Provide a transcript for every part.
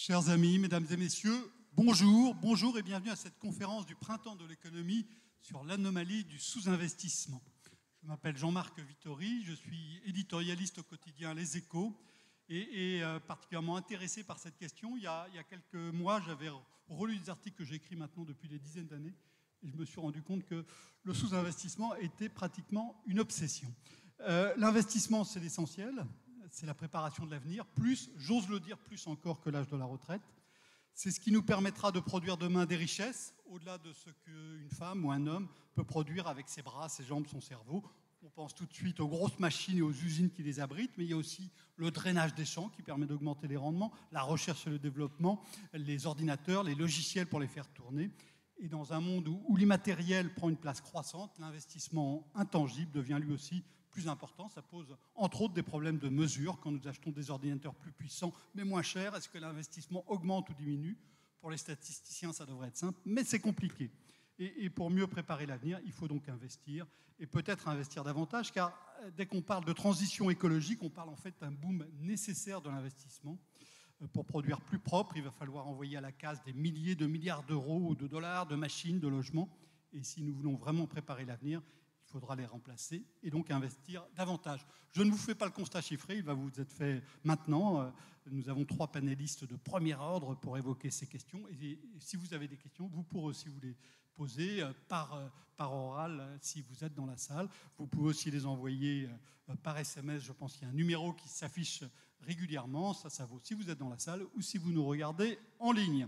Chers amis, mesdames et messieurs, bonjour, bonjour et bienvenue à cette conférence du printemps de l'économie sur l'anomalie du sous-investissement. Je m'appelle Jean-Marc Vittori, je suis éditorialiste au quotidien Les Échos et particulièrement intéressé par cette question. Il y a quelques mois, j'avais relu des articles que j'écris maintenant depuis des dizaines d'années et je me suis rendu compte que le sous-investissement était pratiquement une obsession. L'investissement, c'est l'essentiel. C'est la préparation de l'avenir, plus, j'ose le dire, plus encore que l'âge de la retraite. C'est ce qui nous permettra de produire demain des richesses, au-delà de ce qu'une femme ou un homme peut produire avec ses bras, ses jambes, son cerveau. On pense tout de suite aux grosses machines et aux usines qui les abritent, mais il y a aussi le drainage des champs qui permet d'augmenter les rendements, la recherche et le développement, les ordinateurs, les logiciels pour les faire tourner. Et dans un monde où l'immatériel prend une place croissante, l'investissement intangible devient lui aussi plus important. Ça pose entre autres des problèmes de mesure. Quand nous achetons des ordinateurs plus puissants mais moins chers, est-ce que l'investissement augmente ou diminue? Pour les statisticiens, ça devrait être simple, mais c'est compliqué. Et pour mieux préparer l'avenir, il faut donc investir, et peut-être investir davantage, car dès qu'on parle de transition écologique, on parle en fait d'un boom nécessaire de l'investissement. Pour produire plus propre, il va falloir envoyer à la case des milliers de milliards d'euros ou de dollars, de machines, de logements. Et si nous voulons vraiment préparer l'avenir, il faudra les remplacer et donc investir davantage. Je ne vous fais pas le constat chiffré, il va vous être fait maintenant. Nous avons 3 panélistes de premier ordre pour évoquer ces questions. Et si vous avez des questions, vous pourrez aussi vous les poser par oral si vous êtes dans la salle. Vous pouvez aussi les envoyer par SMS. Je pense qu'il y a un numéro qui s'affiche régulièrement. Ça vaut si vous êtes dans la salle ou si vous nous regardez en ligne.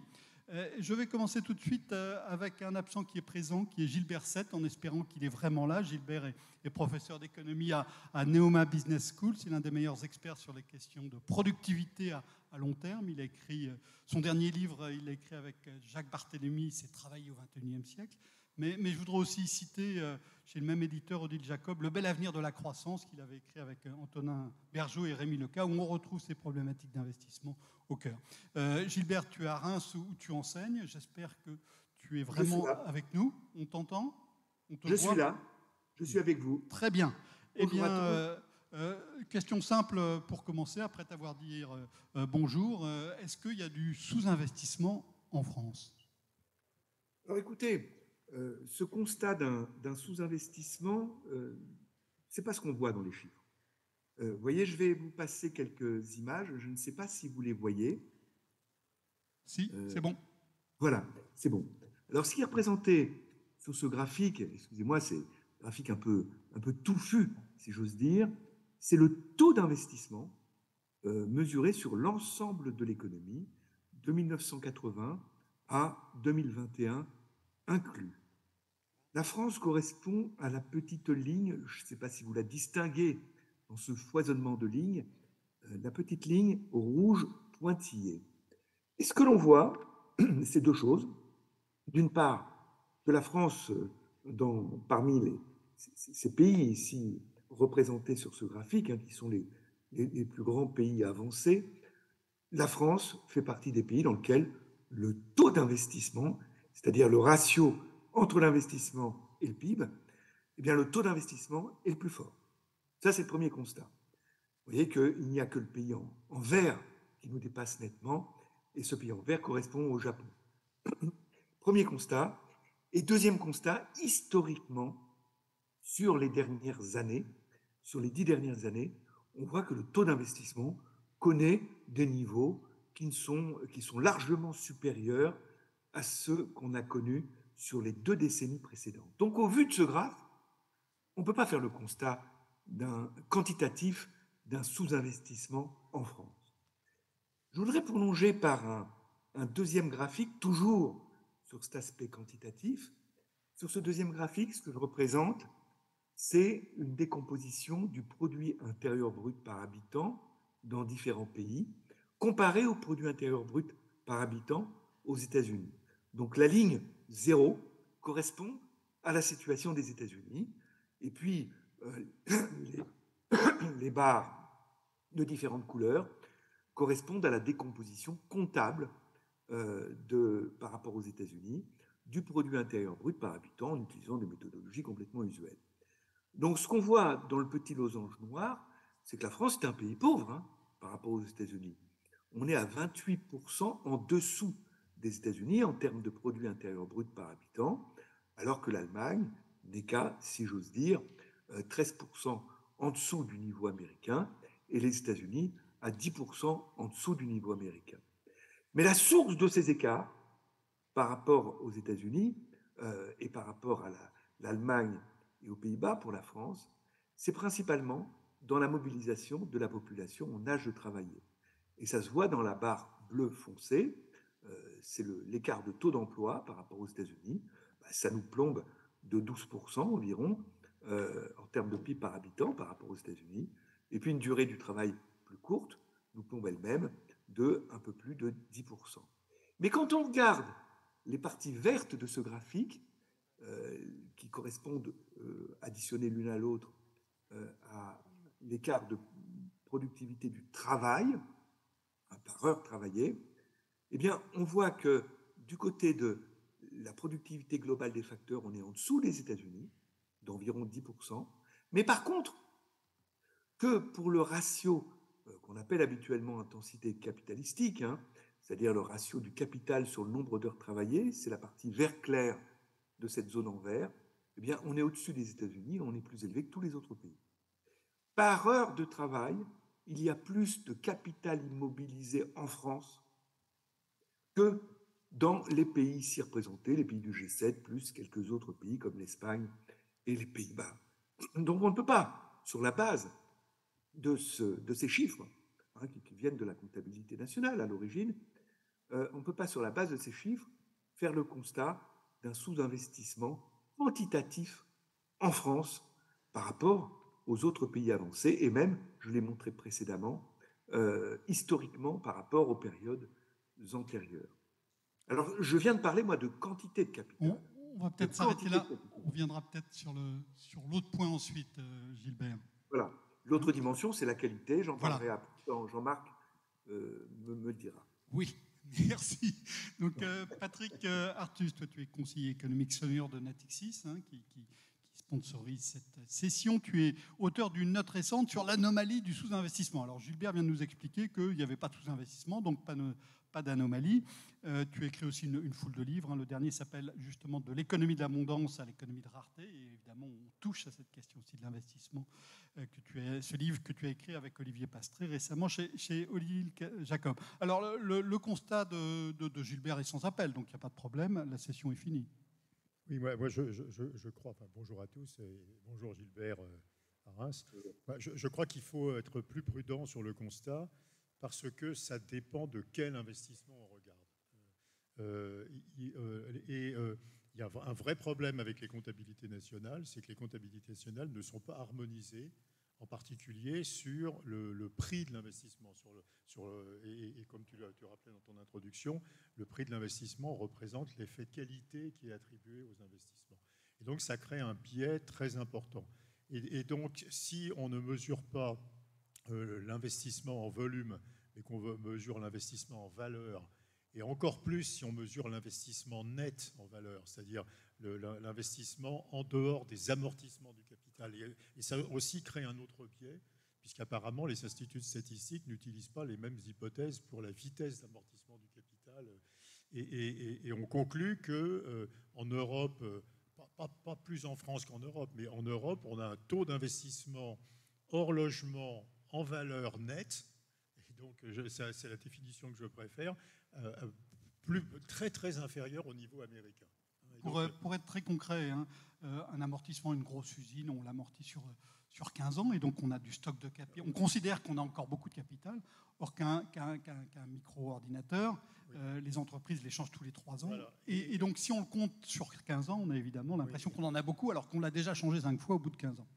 Je vais commencer tout de suite avec un absent qui est présent, qui est Gilbert Sett, en espérant qu'il est vraiment là. Gilbert est professeur d'économie à Neoma Business School. C'est l'un des meilleurs experts sur les questions de productivité à long terme. Il a écrit son dernier livre, il l'a écrit avec Jacques Barthélemy, c'est Travailler au XXIe siècle. Mais je voudrais aussi citer, chez le même éditeur, Odile Jacob, Le bel avenir de la croissance, qu'il avait écrit avec Antonin Bergeot et Rémi Leca, où on retrouve ces problématiques d'investissement au cœur. Gilbert, tu es à Reims où tu enseignes. J'espère que tu es vraiment avec nous. On t'entend? Je suis là. Je suis avec vous. Très bien. Eh bien, question simple pour commencer, après t'avoir dit bonjour. Est-ce qu'il y a du sous-investissement en France? Alors écoutez, ce constat d'un sous-investissement, ce n'est pas ce qu'on voit dans les chiffres. Vous voyez, je vais vous passer quelques images. Je ne sais pas si vous les voyez. Si, c'est bon. Voilà, c'est bon. Alors, ce qui est représenté sur ce graphique, excusez-moi, c'est un graphique un peu touffu, si j'ose dire, c'est le taux d'investissement mesuré sur l'ensemble de l'économie de 1980 à 2021 inclus. La France correspond à la petite ligne, je ne sais pas si vous la distinguez dans ce foisonnement de lignes, la petite ligne rouge pointillée. Et ce que l'on voit, c'est 2 choses. D'une part, que la France, parmi ces pays ici représentés sur ce graphique, qui sont les plus grands pays avancés, la France fait partie des pays dans lesquels le taux d'investissement, c'est-à-dire le ratio entre l'investissement et le PIB, eh bien, le taux d'investissement est le plus fort. Ça, c'est le premier constat. Vous voyez qu'il n'y a que le pays en vert qui nous dépasse nettement, et ce pays en vert correspond au Japon. Premier constat. Et deuxième constat, historiquement, sur les dernières années, sur les 10 dernières années, on voit que le taux d'investissement connaît des niveaux qui sont largement supérieurs à ceux qu'on a connus sur les 2 décennies précédentes. Donc, au vu de ce graphe, on ne peut pas faire le constat quantitatif d'un sous-investissement en France. Je voudrais prolonger par un deuxième graphique, toujours sur cet aspect quantitatif. Sur ce deuxième graphique, ce que je représente, c'est une décomposition du produit intérieur brut par habitant dans différents pays, comparé au produit intérieur brut par habitant aux États-Unis. Donc la ligne 0 correspond à la situation des États-Unis, et puis les barres de différentes couleurs correspondent à la décomposition comptable par rapport aux États-Unis du produit intérieur brut par habitant en utilisant des méthodologies complètement usuelles. Donc ce qu'on voit dans le petit losange noir, c'est que la France est un pays pauvre par rapport aux États-Unis. on est à 28% en dessous des États-Unis en termes de produit intérieur brut par habitant, alors que l'Allemagne n'est qu'à, si j'ose dire, 13% en dessous du niveau américain et les États-Unis à 10% en dessous du niveau américain. Mais la source de ces écarts par rapport aux États-Unis et par rapport à l'Allemagne et aux Pays-Bas pour la France, c'est principalement dans la mobilisation de la population en âge de travailler. Et ça se voit dans la barre bleue foncée, c'est l'écart de taux d'emploi par rapport aux États-Unis. Ça nous plombe de 12% environ en termes de PIB par habitant par rapport aux États-Unis. Et puis une durée du travail plus courte nous plombe elle-même de un peu plus de 10%. Mais quand on regarde les parties vertes de ce graphique, qui correspondent additionnées l'une à l'autre à l'écart de productivité du travail par heure travaillée, eh bien, on voit que du côté de la productivité globale des facteurs, on est en dessous des États-Unis, d'environ 10%. Mais par contre, que pour le ratio qu'on appelle habituellement intensité capitalistique, hein, c'est-à-dire le ratio du capital sur le nombre d'heures travaillées, c'est la partie vert clair de cette zone en vert, eh bien, on est au-dessus des États-Unis, on est plus élevé que tous les autres pays. Par heure de travail, il y a plus de capital immobilisé en France que dans les pays ici représentés, les pays du G7, plus quelques autres pays comme l'Espagne et les Pays-Bas. Donc on ne peut pas, sur la base de ces chiffres, hein, qui viennent de la comptabilité nationale à l'origine, on ne peut pas, sur la base de ces chiffres, faire le constat d'un sous-investissement quantitatif en France par rapport aux autres pays avancés, et même, je l'ai montré précédemment, historiquement par rapport aux périodes antérieures. Alors, je viens de parler, moi, de quantité de capital. On va peut-être s'arrêter là. On reviendra peut-être sur l'autre point ensuite, Gilbert. Voilà. L'autre dimension, c'est la qualité. J'en parlerai voilà. après. Jean-Marc me le dira. Oui, merci. Donc, Patrick Artus, toi, tu es conseiller économique senior de Natixis, hein, qui sponsorise cette session. Tu es auteur d'une note récente sur l'anomalie du sous-investissement. Alors, Gilbert vient de nous expliquer qu'il n'y avait pas de sous-investissement, donc pas d'anomalie. Tu as écrit aussi une foule de livres. Hein. Le dernier s'appelle justement De l'économie de l'abondance à l'économie de rareté. Et évidemment, on touche à cette question aussi de l'investissement. Ce livre que tu as écrit avec Olivier Pastré récemment chez Olivier Jacob. Alors, le constat de Gilbert est sans appel, donc il n'y a pas de problème. La session est finie. Oui, moi je crois, enfin, bonjour à tous et bonjour Gilbert à Reims. Je crois qu'il faut être plus prudent sur le constat parce que ça dépend de quel investissement on regarde. Il y a un vrai problème avec les comptabilités nationales, c'est que les comptabilités nationales ne sont pas harmonisées, en particulier sur le prix de l'investissement. Et comme tu l'as rappelé dans ton introduction, le prix de l'investissement représente l'effet de qualité qui est attribué aux investissements. Et donc, ça crée un biais très important. Et donc, si on ne mesure pas l'investissement en volume, mais qu'on mesure l'investissement en valeur, et encore plus si on mesure l'investissement net en valeur, c'est-à-dire l'investissement en dehors des amortissements du capital. Et ça aussi crée un autre biais, puisqu'apparemment les instituts statistiques n'utilisent pas les mêmes hypothèses pour la vitesse d'amortissement du capital. Et on conclut qu'en Europe, pas plus en France qu'en Europe, mais en Europe, on a un taux d'investissement hors logement en valeur nette, et donc c'est la définition que je préfère, très très inférieur au niveau américain. Pour être très concret, hein, un amortissement, une grosse usine, on l'amortit sur 15 ans, et donc on a du stock de capital. On considère qu'on a encore beaucoup de capital, or qu'un micro-ordinateur, les entreprises les changent tous les 3 ans. Voilà. Et donc si on le compte sur 15 ans, on a évidemment l'impression qu'on en a beaucoup, alors qu'on l'a déjà changé 5 fois au bout de 15 ans.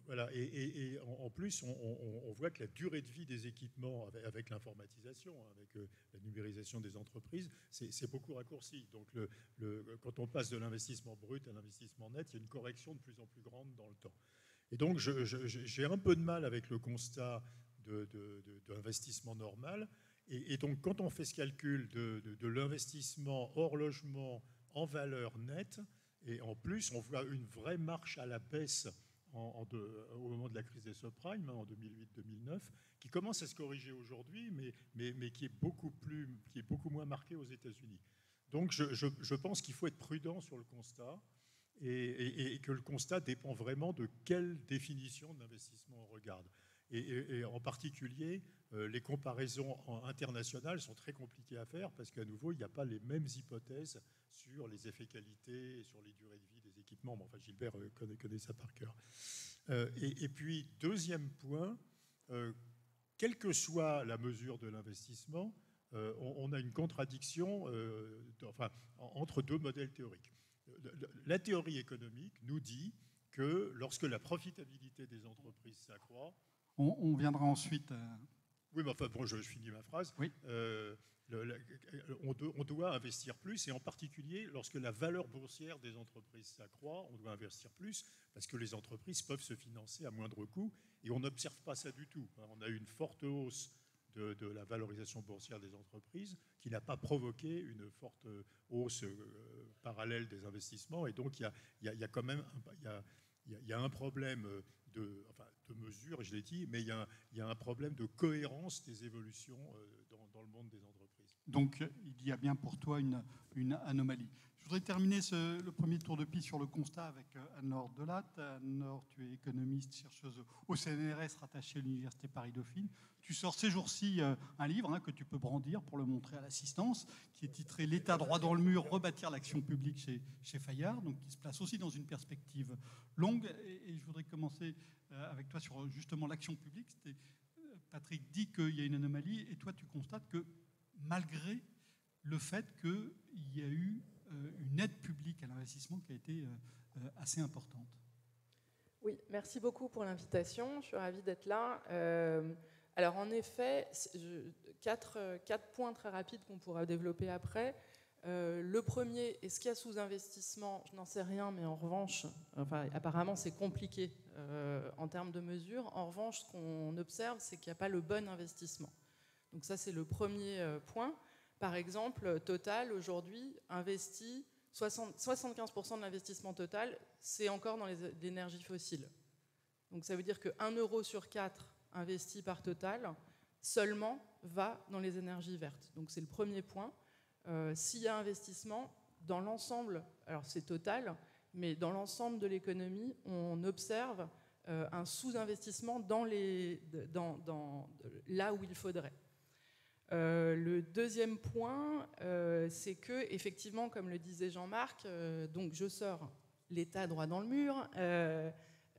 Voilà. Et en plus, on voit que la durée de vie des équipements, avec l'informatisation, avec la numérisation des entreprises, c'est beaucoup raccourci. Donc quand on passe de l'investissement brut à l'investissement net, il y a une correction de plus en plus grande dans le temps. Et donc, j'ai un peu de mal avec le constat d'investissement normal. Et donc, quand on fait ce calcul de l'investissement hors logement en valeur nette, et en plus, on voit une vraie marche à la baisse au moment de la crise des subprimes, en 2008-2009, qui commence à se corriger aujourd'hui, mais qui est beaucoup moins marqué aux États-Unis. Donc je pense qu'il faut être prudent sur le constat et que le constat dépend vraiment de quelle définition de l'investissement on regarde. Et en particulier, les comparaisons internationales sont très compliquées à faire parce qu'à nouveau, il n'y a pas les mêmes hypothèses sur les effets qualité, sur les durées de vie des équipements. Bon, enfin, Gilbert connaît ça par cœur. Et puis, deuxième point, quelle que soit la mesure de l'investissement, on a une contradiction entre deux modèles théoriques. La théorie économique nous dit que lorsque la profitabilité des entreprises s'accroît... On viendra ensuite... Oui, mais enfin, bon, je finis ma phrase. Oui. On doit investir plus, et en particulier, lorsque la valeur boursière des entreprises s'accroît, on doit investir plus, parce que les entreprises peuvent se financer à moindre coût, et on n'observe pas ça du tout. On a eu une forte hausse de la valorisation boursière des entreprises, qui n'a pas provoqué une forte hausse parallèle des investissements, et donc il y a quand même un problème de mesure, je l'ai dit, mais il y a un problème de cohérence des évolutions dans le monde des entreprises. Donc il y a bien pour toi une anomalie. Je voudrais terminer le premier tour de piste sur le constat avec Anne-Laure Delatte. Anne-Laure, tu es économiste, chercheuse au CNRS rattachée à l'Université Paris-Dauphine. Tu sors ces jours-ci un livre que tu peux brandir pour le montrer à l'assistance, qui est titré « L'État droit dans le mur, rebâtir l'action publique » chez Fayard, donc qui se place aussi dans une perspective longue. Et je voudrais commencer avec toi sur justement l'action publique. Patrick dit qu'il y a une anomalie, et toi tu constates que malgré le fait qu'il y a eu une aide publique à l'investissement qui a été assez importante. Oui, merci beaucoup pour l'invitation. Je suis ravie d'être là. Alors en effet, quatre points très rapides qu'on pourra développer après. Le premier, est-ce qu'il y a sous-investissement? Je n'en sais rien, mais en revanche, apparemment c'est compliqué en termes de mesures. En revanche, ce qu'on observe, c'est qu'il n'y a pas le bon investissement. Donc ça, c'est le premier point. Par exemple, Total, aujourd'hui, investit 75% de l'investissement total, c'est encore dans l'énergie fossile. Donc ça veut dire que 1 euro sur 4 investi par Total seulement va dans les énergies vertes. Donc c'est le premier point. S'il y a investissement, dans l'ensemble, alors c'est Total, mais dans l'ensemble de l'économie, on observe un sous-investissement là où il faudrait. Le deuxième point, c'est que, effectivement, comme le disait Jean-Marc, donc je sors l'État droit dans le mur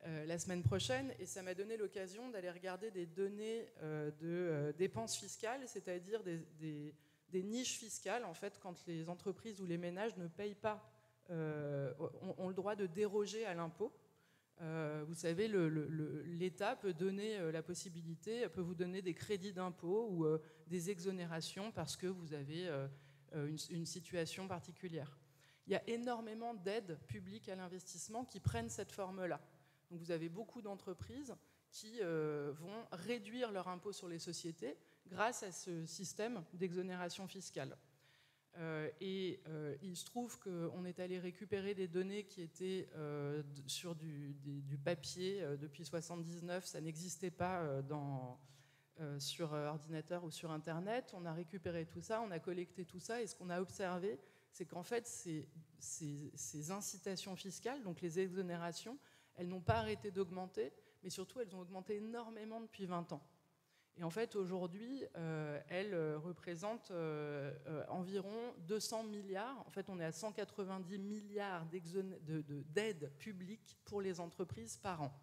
la semaine prochaine, et ça m'a donné l'occasion d'aller regarder des données de dépenses fiscales, c'est-à-dire des niches fiscales, en fait, quand les entreprises ou les ménages ne payent pas, ont le droit de déroger à l'impôt. Vous savez, l'État peut donner la possibilité, peut vous donner des crédits d'impôt ou des exonérations parce que vous avez une situation particulière. Il y a énormément d'aides publiques à l'investissement qui prennent cette forme-là. Donc vous avez beaucoup d'entreprises qui vont réduire leur impôt sur les sociétés grâce à ce système d'exonération fiscale. Il se trouve qu'on est allé récupérer des données qui étaient sur du papier depuis 1979. Ça n'existait pas sur ordinateur ou sur Internet. On a récupéré tout ça, on a collecté tout ça, et ce qu'on a observé, c'est qu'en fait, ces incitations fiscales, donc les exonérations, elles n'ont pas arrêté d'augmenter, mais surtout, elles ont augmenté énormément depuis 20 ans. Et en fait, aujourd'hui, elle représente environ 200 milliards. En fait, on est à 190 milliards d'aides publiques pour les entreprises par an.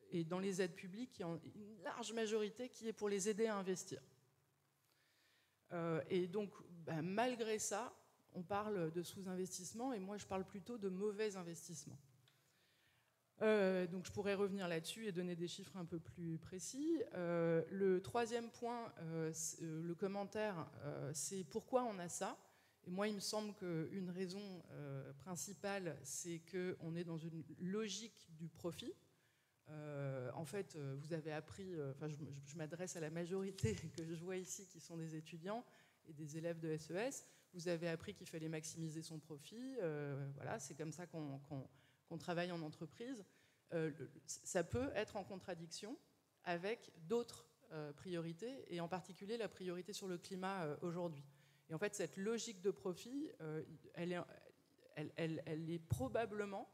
Et dans les aides publiques, il y a une large majorité qui est pour les aider à investir. Et donc, malgré ça, on parle de sous-investissement, et moi, je parle plutôt de mauvais investissement. Donc je pourrais revenir là-dessus et donner des chiffres un peu plus précis. Le troisième point, le commentaire, c'est pourquoi on a ça. Et moi, il me semble qu'une raison principale, c'est qu'on est dans une logique du profit. En fait, vous avez appris, je m'adresse à la majorité que je vois ici, qui sont des étudiants et des élèves de SES. Vous avez appris qu'il fallait maximiser son profit. Voilà, c'est comme ça qu'on travaille en entreprise. ça peut être en contradiction avec d'autres priorités, et en particulier la priorité sur le climat aujourd'hui. Et en fait, cette logique de profit, elle est probablement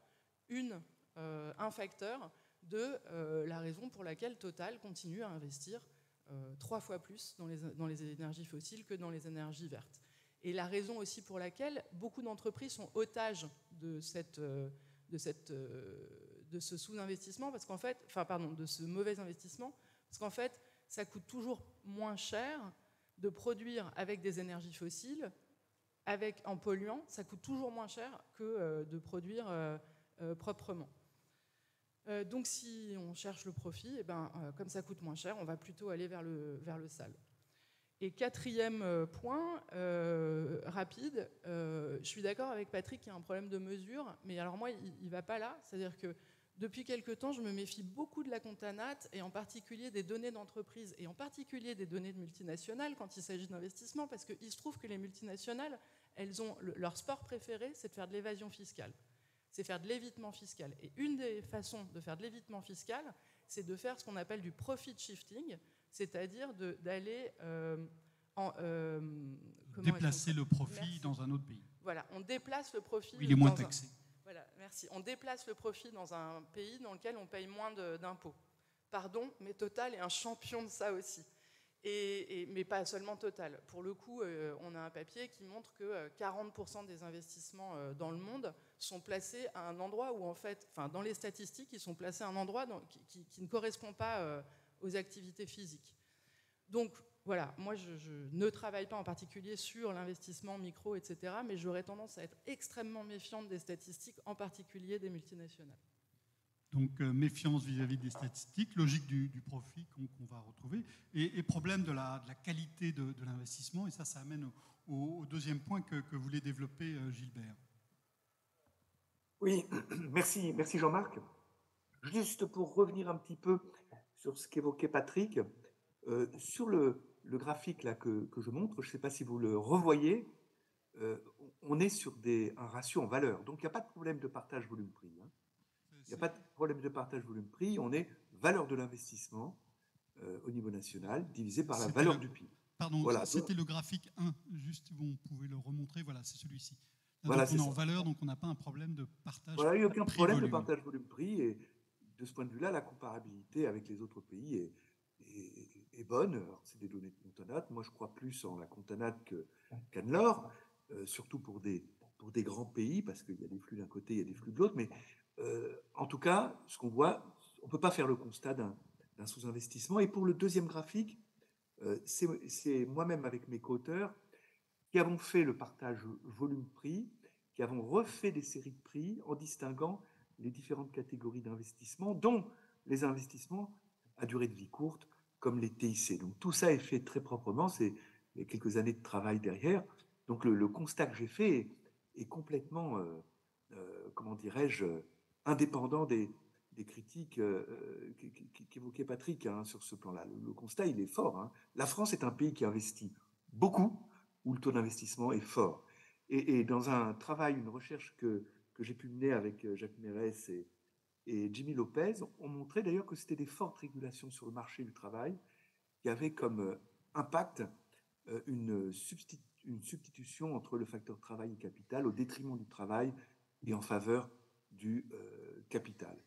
un facteur de la raison pour laquelle Total continue à investir 3 fois plus dans les énergies fossiles que dans les énergies vertes. Et la raison aussi pour laquelle beaucoup d'entreprises sont otages de ce sous-investissement, parce qu'en fait, de ce mauvais investissement, parce qu'en fait, ça coûte toujours moins cher de produire avec des énergies fossiles, en polluant, ça coûte toujours moins cher que de produire proprement. Donc si on cherche le profit, comme ça coûte moins cher, on va plutôt aller vers le sale. Et 4e point, rapide, je suis d'accord avec Patrick qu'il y a un problème de mesure, mais alors moi, il ne va pas là. C'est-à-dire que depuis quelque temps, je me méfie beaucoup de la contanat, et en particulier des données d'entreprise, et en particulier des données de multinationales quand il s'agit d'investissement, parce qu'il se trouve que les multinationales, elles ont leur sport préféré, c'est de faire de l'évasion fiscale. C'est faire de l'évitement fiscal. Et une des façons de faire de l'évitement fiscal, c'est de faire ce qu'on appelle du profit shifting, c'est-à-dire d'aller déplacer le profit dans un autre pays. Voilà, on déplace le profit. Il est moins taxé. Voilà, merci. On déplace le profit dans un pays dans lequel on paye moins d'impôts. Pardon, mais Total est un champion de ça aussi. Mais pas seulement Total. Pour le coup, on a un papier qui montre que 40% des investissements dans le monde sont placés à un endroit où, en fait, dans les statistiques, ils sont placés à un endroit qui ne correspond pas aux activités physiques. Donc, voilà, moi, je ne travaille pas en particulier sur l'investissement micro, etc., mais j'aurais tendance à être extrêmement méfiante des statistiques, en particulier des multinationales. Donc, méfiance vis-à-vis des statistiques, logique du profit qu'on va retrouver, et problème de la qualité de l'investissement, et ça amène au deuxième point que voulait développer Gilbert. Oui, merci Jean-Marc. Juste pour revenir un petit peu sur ce qu'évoquait Patrick, sur le graphique là que je montre, je ne sais pas si vous le revoyez, on est sur un ratio en valeur. Donc, il n'y a pas de problème de partage volume-prix. Hein. Il n'y a pas de problème de partage volume-prix. On est valeur de l'investissement au niveau national divisé par la valeur du PIB. Pardon, voilà, c'était le graphique 1. Juste, vous pouvez le remontrer. Voilà, c'est celui-ci. Voilà, donc, on est en valeur, donc on n'a pas un problème de partage. Voilà, il n'y a aucun problème de partage volume-prix. Et de ce point de vue-là, la comparabilité avec les autres pays est bonne. Alors, c'est des données de Contanat. Moi, je crois plus en la Contanat qu'Anne-Laure, surtout pour des grands pays, parce qu'il y a des flux d'un côté, il y a des flux de l'autre. Mais en tout cas, ce qu'on voit, on ne peut pas faire le constat d'un sous-investissement. Et pour le deuxième graphique, c'est moi-même avec mes co-auteurs qui avons fait le partage volume-prix, qui avons refait des séries de prix en distinguant les différentes catégories d'investissements, dont les investissements à durée de vie courte, comme les TIC. Donc tout ça est fait très proprement, il y a quelques années de travail derrière. Donc le constat que j'ai fait est complètement, comment dirais-je, indépendant des critiques qu'évoquait Patrick hein, sur ce plan-là. Le constat, il est fort. Hein. La France est un pays qui investit beaucoup, où le taux d'investissement est fort. Et dans un travail, une recherche que j'ai pu mener avec Jacques Mérès et Jimmy Lopez, on montrait d'ailleurs que c'était des fortes régulations sur le marché du travail qui avaient comme impact une substitution entre le facteur travail et capital au détriment du travail et en faveur du capital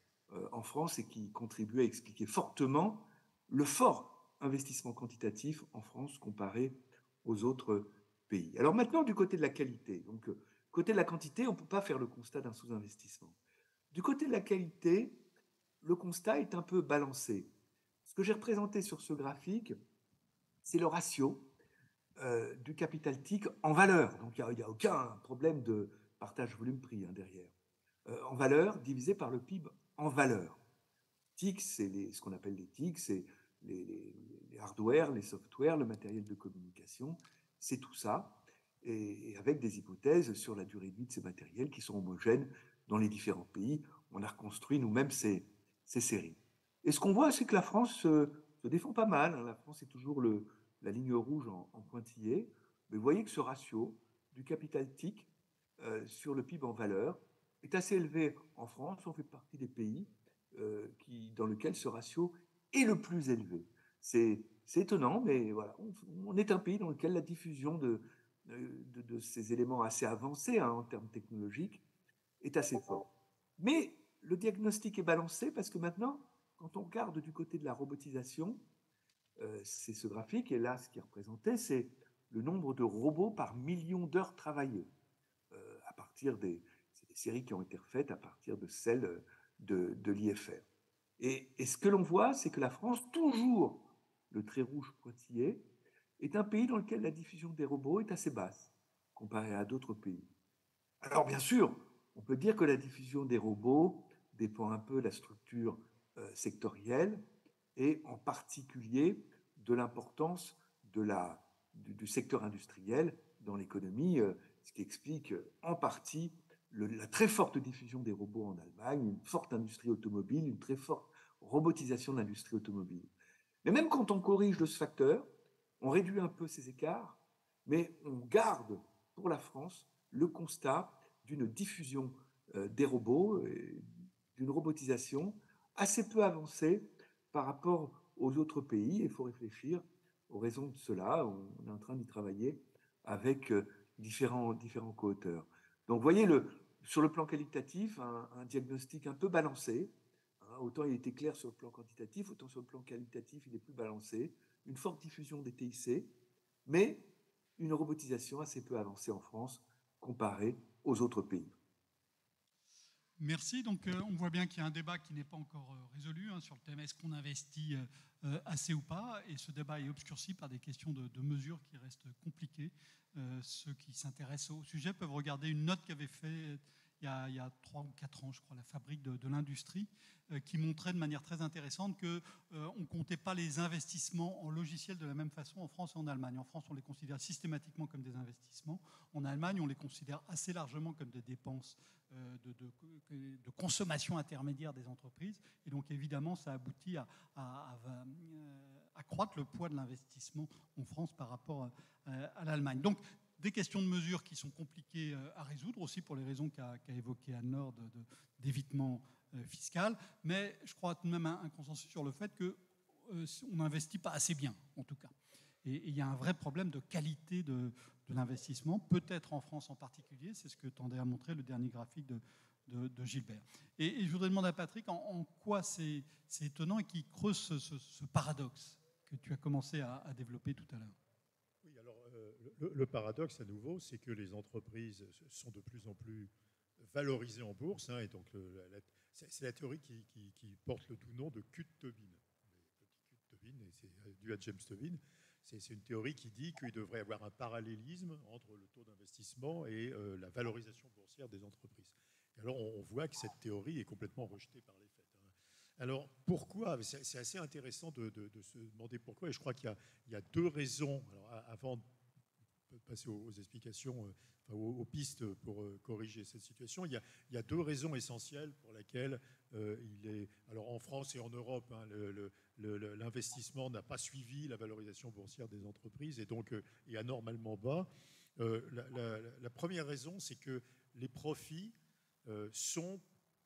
en France, et qui contribuait à expliquer fortement le fort investissement quantitatif en France comparé aux autres pays. Alors maintenant, du côté de la qualité, donc côté de la quantité, on ne peut pas faire le constat d'un sous-investissement. Du côté de la qualité, le constat est un peu balancé. Ce que j'ai représenté sur ce graphique, c'est le ratio du capital TIC en valeur. Donc il n'y a aucun problème de partage volume-prix hein, derrière. En valeur divisé par le PIB en valeur. TIC, c'est ce qu'on appelle les TIC, c'est les hardware, les software, le matériel de communication, c'est tout ça, et avec des hypothèses sur la durée de vie de ces matériels qui sont homogènes dans les différents pays. On a reconstruit nous-mêmes ces séries. Et ce qu'on voit, c'est que la France se défend pas mal. Hein. La France est toujours la ligne rouge en pointillé. Mais vous voyez que ce ratio du capital TIC sur le PIB en valeur est assez élevé en France. On fait partie des pays dans lequel ce ratio est le plus élevé. C'est étonnant, mais voilà, on est un pays dans lequel la diffusion de ces éléments assez avancés en termes technologiques est assez forte. Mais le diagnostic est balancé parce que maintenant, quand on regarde du côté de la robotisation, c'est ce graphique, et là, ce qui est représenté, c'est le nombre de robots par million d'heures travaillées, à partir des séries qui ont été refaites à partir de celles de l'IFR. Et ce que l'on voit, c'est que la France, toujours le trait rouge pointillé, est un pays dans lequel la diffusion des robots est assez basse, comparée à d'autres pays. Alors, bien sûr, on peut dire que la diffusion des robots dépend un peu de la structure sectorielle, et en particulier de l'importance du secteur industriel dans l'économie, ce qui explique en partie la très forte diffusion des robots en Allemagne, une forte industrie automobile, une très forte robotisation de l'industrie automobile. Mais même quand on corrige de ce facteur, on réduit un peu ces écarts, mais on garde pour la France le constat d'une diffusion des robots, d'une robotisation assez peu avancée par rapport aux autres pays. Il faut réfléchir aux raisons de cela. On est en train d'y travailler avec différents co-auteurs. Donc, vous voyez, sur le plan qualitatif, un diagnostic un peu balancé. Autant il était clair sur le plan quantitatif, autant sur le plan qualitatif, il est plus balancé. Une forte diffusion des TIC, mais une robotisation assez peu avancée en France comparée aux autres pays. Merci. Donc, on voit bien qu'il y a un débat qui n'est pas encore résolu sur le thème est-ce qu'on investit assez ou pas. Et ce débat est obscurci par des questions de mesures qui restent compliquées. Ceux qui s'intéressent au sujet peuvent regarder une note qu'avait faite il y a 3 ou 4 ans, je crois, la Fabrique de l'industrie, qui montrait de manière très intéressante qu'on ne comptait pas les investissements en logiciel de la même façon en France et en Allemagne. En France, on les considère systématiquement comme des investissements. En Allemagne, on les considère assez largement comme des dépenses de consommation intermédiaire des entreprises. Et donc, évidemment, ça aboutit à accroître le poids de l'investissement en France par rapport à l'Allemagne. Donc, des questions de mesure qui sont compliquées à résoudre, aussi pour les raisons qu'a évoquées Anne-Laure d'évitement fiscal. Mais je crois tout de même un consensus sur le fait qu'on n'investit pas assez bien, en tout cas. Et il y a un vrai problème de qualité de l'investissement, peut-être en France en particulier. C'est ce que tendait à montrer le dernier graphique de Gilbert. Et je voudrais demander à Patrick en quoi c'est étonnant et qui creuse ce paradoxe que tu as commencé à développer tout à l'heure. Oui, alors le paradoxe à nouveau, c'est que les entreprises sont de plus en plus valorisées en bourse, et donc c'est la théorie qui porte le doux nom de Kuhn-Tobin. Le petit Kuhn-Tobin, et c'est dû à James Tobin. C'est une théorie qui dit qu'il devrait y avoir un parallélisme entre le taux d'investissement et la valorisation boursière des entreprises. Et alors on voit que cette théorie est complètement rejetée par les faits. Alors pourquoi? C'est assez intéressant de se demander pourquoi, et je crois qu'il y a 2 raisons. Alors, avant de passer aux explications, aux pistes pour corriger cette situation, il y a 2 raisons essentielles pour lesquelles alors en France et en Europe, l'investissement n'a pas suivi la valorisation boursière des entreprises et donc est anormalement bas. La première raison, c'est que les profits sont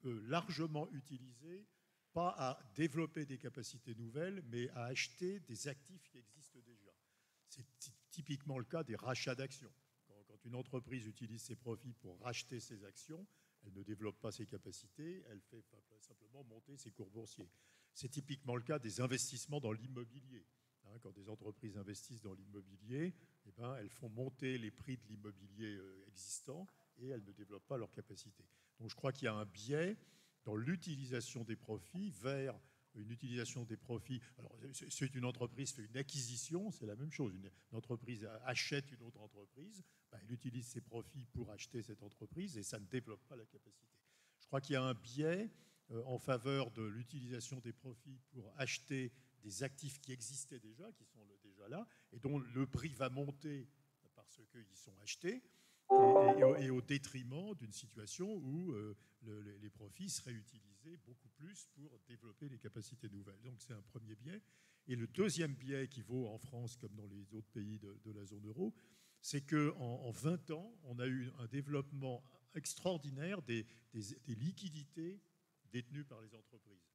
largement utilisés, pas à développer des capacités nouvelles, mais à acheter des actifs qui existent déjà. C'est typiquement le cas des rachats d'actions. Quand une entreprise utilise ses profits pour racheter ses actions, elle ne développe pas ses capacités, elle fait simplement monter ses cours boursiers. C'est typiquement le cas des investissements dans l'immobilier. Quand des entreprises investissent dans l'immobilier, elles font monter les prix de l'immobilier existant et elles ne développent pas leurs capacités. Donc je crois qu'il y a un biais dans l'utilisation des profits vers une utilisation des profits. Alors, c'est une entreprise fait une acquisition, c'est la même chose. Une entreprise achète une autre entreprise, elle utilise ses profits pour acheter cette entreprise et ça ne développe pas la capacité. Je crois qu'il y a un biais en faveur de l'utilisation des profits pour acheter des actifs qui existaient déjà, qui sont déjà là, et dont le prix va monter parce qu'ils sont achetés, et au détriment d'une situation où les profits seraient utilisés beaucoup plus pour développer les capacités nouvelles. Donc c'est un premier biais. Et le deuxième biais qui vaut en France comme dans les autres pays de la zone euro, c'est qu'en 20 ans, on a eu un développement extraordinaire des liquidités détenues par les entreprises.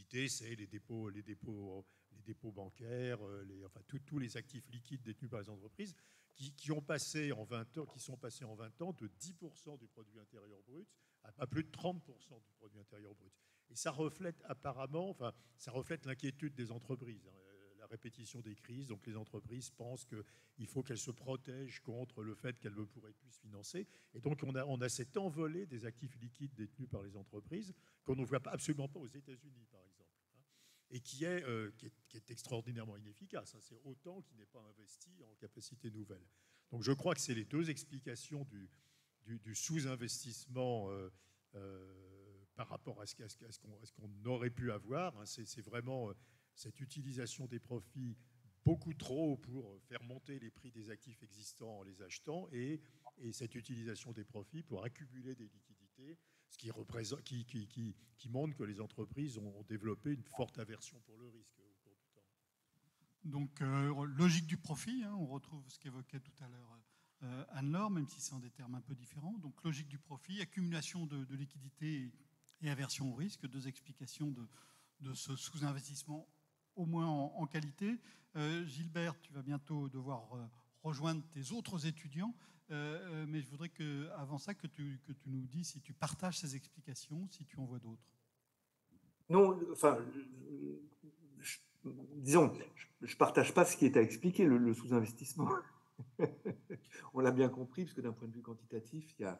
liquidité, c'est les dépôts bancaires, enfin, tous les actifs liquides détenus par les entreprises qui sont passés en 20 ans de 10% du produit intérieur brut à plus de 30% du produit intérieur brut. Et ça reflète apparemment, enfin, ça reflète l'inquiétude des entreprises, hein, la répétition des crises. Donc les entreprises pensent qu'il faut qu'elles se protègent contre le fait qu'elles ne pourraient plus se financer. Et donc on a cette envolée des actifs liquides détenus par les entreprises qu'on ne voit absolument pas aux États-Unis, par exemple, hein, et qui est extraordinairement inefficace. Hein. C'est autant qui n'est pas investi en capacité nouvelle. Donc je crois que c'est les deux explications du sous-investissement par rapport à ce qu'on aurait pu avoir. Hein. C'est vraiment cette utilisation des profits beaucoup trop pour faire monter les prix des actifs existants en les achetant et cette utilisation des profits pour accumuler des liquidités, ce qui montre que les entreprises ont développé une forte aversion pour le risque au cours du temps. Donc, logique du profit, hein, on retrouve ce qu'évoquait tout à l'heure Anne-Laure, même si c'est en des termes un peu différents. Donc, logique du profit, accumulation de liquidités et aversion au risque, deux explications de ce sous-investissement, au moins en qualité. Gilbert, tu vas bientôt devoir rejoindre tes autres étudiants, mais je voudrais avant ça que tu nous dises si tu partages ces explications, si tu en vois d'autres. Non, enfin, disons, je ne partage pas ce qui est à expliquer, le sous-investissement. On l'a bien compris, parce que d'un point de vue quantitatif, il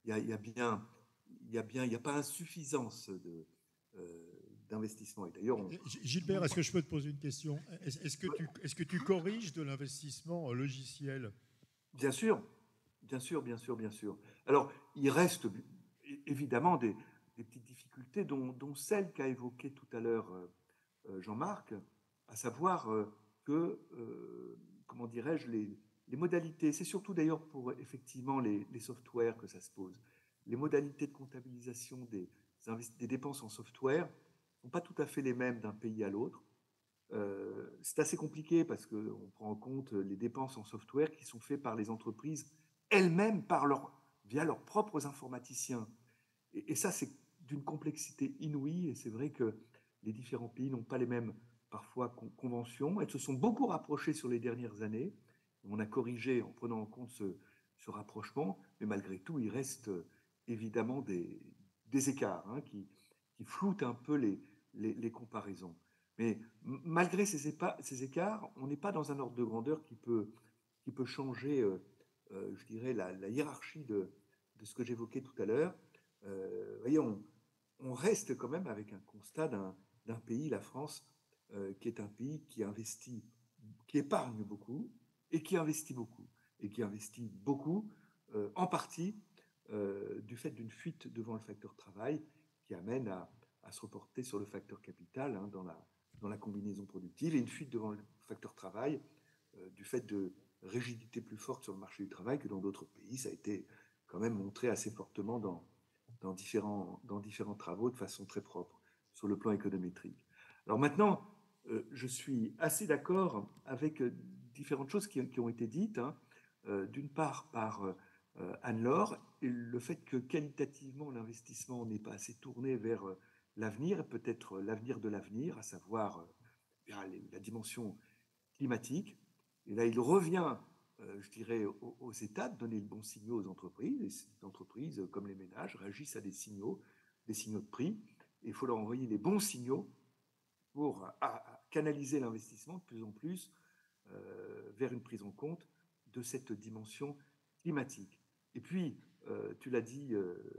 n'y a pas insuffisance d'investissement. Et d'ailleurs, Gilbert, est-ce que je peux te poser une question? Est-ce que tu corriges de l'investissement logiciel? Bien sûr. Alors, il reste évidemment des petites difficultés, dont celle qu'a évoquée tout à l'heure Jean-Marc, à savoir que, comment dirais-je, les modalités, c'est surtout d'ailleurs pour effectivement les softwares que ça se pose, les modalités de comptabilisation des dépenses en software ne sont pas tout à fait les mêmes d'un pays à l'autre. C'est assez compliqué parce qu'on prend en compte les dépenses en software qui sont faites par les entreprises elles-mêmes via leurs propres informaticiens. Et ça, c'est d'une complexité inouïe. Et c'est vrai que les différents pays n'ont pas les mêmes, parfois, conventions. Elles se sont beaucoup rapprochées sur les dernières années. On a corrigé en prenant en compte ce rapprochement. Mais malgré tout, il reste évidemment des écarts hein, qui floutent un peu les comparaisons. Mais malgré ces écarts, on n'est pas dans un ordre de grandeur qui peut changer, je dirais, la hiérarchie de ce que j'évoquais tout à l'heure. Voyez, on reste quand même avec un constat d'un pays, la France, qui est un pays qui investit, qui épargne beaucoup et qui investit beaucoup. Et qui investit beaucoup, en partie, du fait d'une fuite devant le facteur travail qui amène à se reporter sur le facteur capital hein, dans la combinaison productive et une fuite devant le facteur travail du fait de rigidité plus forte sur le marché du travail que dans d'autres pays. Ça a été quand même montré assez fortement dans différents travaux de façon très propre sur le plan économétrique. Alors maintenant, je suis assez d'accord avec différentes choses qui ont été dites. Hein. D'une part par Anne-Laure, le fait que qualitativement l'investissement n'est pas assez tourné vers l'avenir, peut-être l'avenir de l'avenir, à savoir la dimension climatique. Et là, il revient, je dirais, aux États de donner le bon signal aux entreprises. Les entreprises, comme les ménages, réagissent à des signaux de prix. Et il faut leur envoyer les bons signaux pour canaliser l'investissement de plus en plus vers une prise en compte de cette dimension climatique. Et puis, tu l'as dit,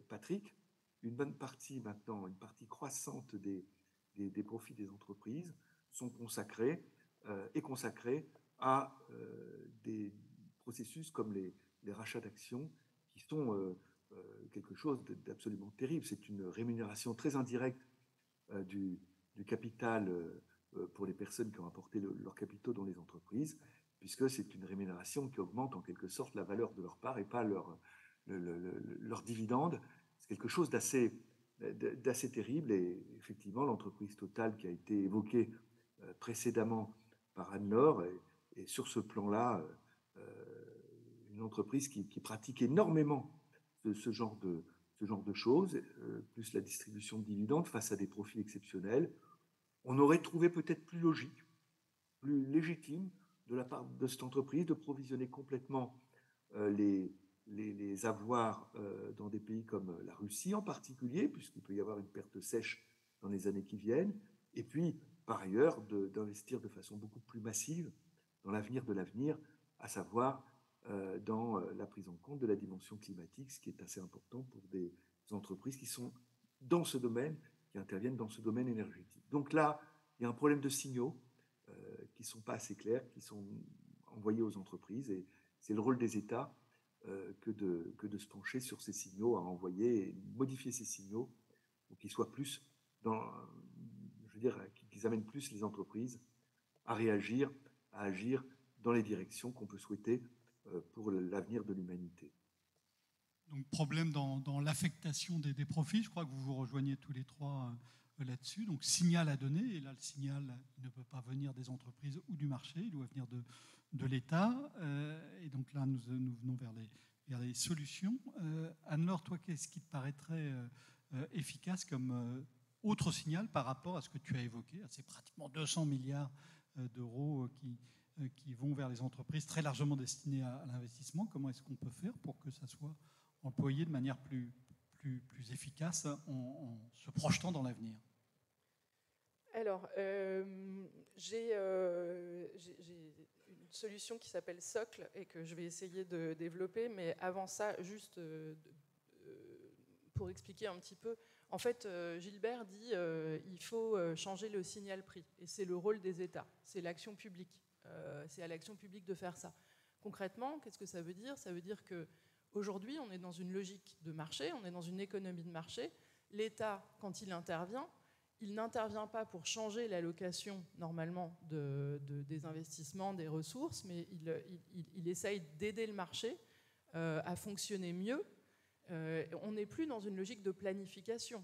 Patrick, une bonne partie maintenant, une partie croissante des profits des entreprises sont consacrés à des processus comme les rachats d'actions qui sont quelque chose d'absolument terrible. C'est une rémunération très indirecte du capital pour les personnes qui ont apporté leurs capitaux dans les entreprises, puisque c'est une rémunération qui augmente en quelque sorte la valeur de leur part et pas leur dividende. C'est quelque chose d'assez terrible. Et effectivement, l'entreprise Total qui a été évoquée précédemment par Anne-Laure est sur ce plan-là une entreprise qui pratique énormément ce genre de choses, plus la distribution de dividendes face à des profits exceptionnels. on aurait trouvé peut-être plus logique, plus légitime de la part de cette entreprise de provisionner complètement les avoirs dans des pays comme la Russie en particulier, puisqu'il peut y avoir une perte sèche dans les années qui viennent, et puis par ailleurs d'investir de façon beaucoup plus massive dans l'avenir de l'avenir, à savoir dans la prise en compte de la dimension climatique, ce qui est assez important pour des entreprises qui sont dans ce domaine, qui interviennent dans ce domaine énergétique. Donc là, il y a un problème de signaux qui ne sont pas assez clairs, qui sont envoyés aux entreprises, et c'est le rôle des États que de se pencher sur ces signaux à envoyer et modifier ces signaux pour qu'ils soient plus dans, je veux dire, qu'ils amènent plus les entreprises à réagir, à agir dans les directions qu'on peut souhaiter pour l'avenir de l'humanité. Donc problème dans l'affectation des profits, je crois que vous vous rejoignez tous les trois là-dessus. Donc signal à donner, et là le signal ne peut pas venir des entreprises ou du marché, il doit venir de l'État. Et donc là nous venons vers les solutions. Anne-Laure, toi, qu'est-ce qui te paraîtrait efficace comme autre signal par rapport à ce que tu as évoqué, à ces pratiquement 200 milliards d'euros qui vont vers les entreprises très largement destinées à l'investissement? Comment est-ce qu'on peut faire pour que ça soit employé de manière plus efficace en se projetant dans l'avenir? Alors, j'ai une solution qui s'appelle Socle et que je vais essayer de développer, mais avant ça, juste pour expliquer un petit peu, en fait, Gilbert dit il faut changer le signal prix, et c'est le rôle des États, c'est l'action publique, c'est à l'action publique de faire ça. Concrètement, qu'est-ce que ça veut dire? Ça veut dire qu'aujourd'hui, on est dans une logique de marché, on est dans une économie de marché. L'État, quand il intervient, il n'intervient pas pour changer l'allocation normalement des investissements, des ressources, mais il essaye d'aider le marché à fonctionner mieux. On n'est plus dans une logique de planification.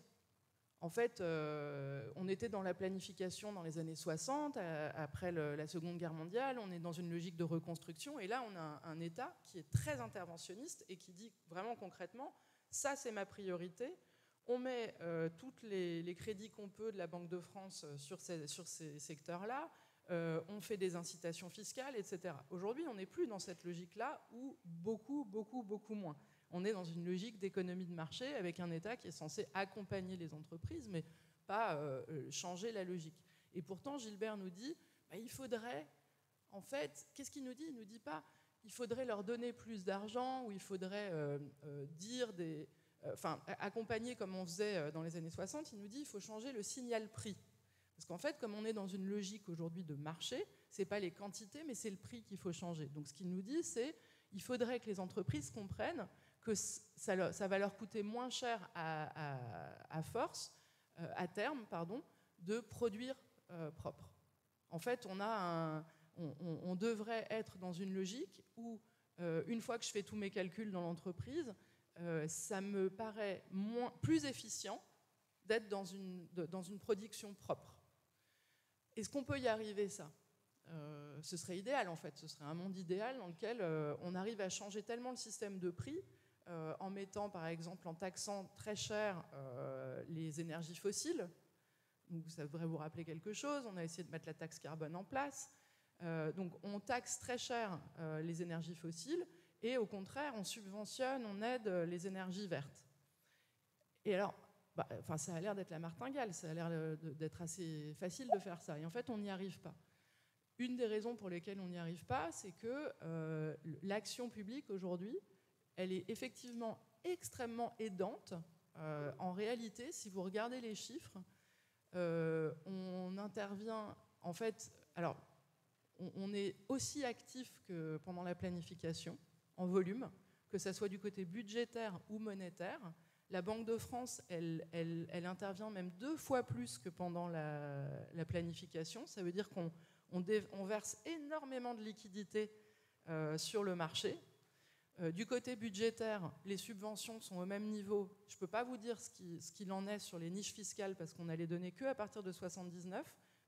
En fait, on était dans la planification dans les années 60, après la Seconde Guerre mondiale, on est dans une logique de reconstruction, et là on a un État qui est très interventionniste et qui dit vraiment concrètement, ça c'est ma priorité, on met tous les crédits qu'on peut de la Banque de France sur ces secteurs-là, on fait des incitations fiscales, etc. Aujourd'hui, on n'est plus dans cette logique-là, ou beaucoup moins. On est dans une logique d'économie de marché avec un État qui est censé accompagner les entreprises, mais pas changer la logique. Et pourtant, Gilbert nous dit, il faudrait, en fait, qu'est-ce qu'il nous dit? Il ne nous dit pas, il faudrait leur donner plus d'argent, ou il faudrait accompagner comme on faisait dans les années 60, il nous dit, il faut changer le signal prix. Parce qu'en fait, comme on est dans une logique aujourd'hui de marché, ce n'est pas les quantités, mais c'est le prix qu'il faut changer. Donc ce qu'il nous dit, c'est qu'il faudrait que les entreprises comprennent que ça va leur coûter moins cher à terme, de produire propre. En fait, on devrait être dans une logique où, une fois que je fais tous mes calculs dans l'entreprise, ça me paraît plus efficient d'être dans une production propre. Est-ce qu'on peut y arriver, ça? Ce serait idéal, en fait. Ce serait un monde idéal dans lequel on arrive à changer tellement le système de prix, en mettant, par exemple, en taxant très cher les énergies fossiles. Donc, ça devrait vous rappeler quelque chose. On a essayé de mettre la taxe carbone en place. Donc, on taxe très cher les énergies fossiles, et au contraire, on subventionne, on aide les énergies vertes. Et alors, ça a l'air d'être la martingale, ça a l'air d'être assez facile de faire ça. Et en fait, on n'y arrive pas. Une des raisons pour lesquelles on n'y arrive pas, c'est que l'action publique aujourd'hui, elle est effectivement extrêmement aidante. En réalité, si vous regardez les chiffres, on intervient, en fait, alors, on est aussi actif que pendant la planification, en volume, que ça soit du côté budgétaire ou monétaire. La Banque de France, elle intervient même 2 fois plus que pendant la planification. Ça veut dire qu'on verse énormément de liquidités sur le marché. Du côté budgétaire, les subventions sont au même niveau. Je ne peux pas vous dire ce qu'il en est sur les niches fiscales, parce qu'on a les données qu'à partir de 79.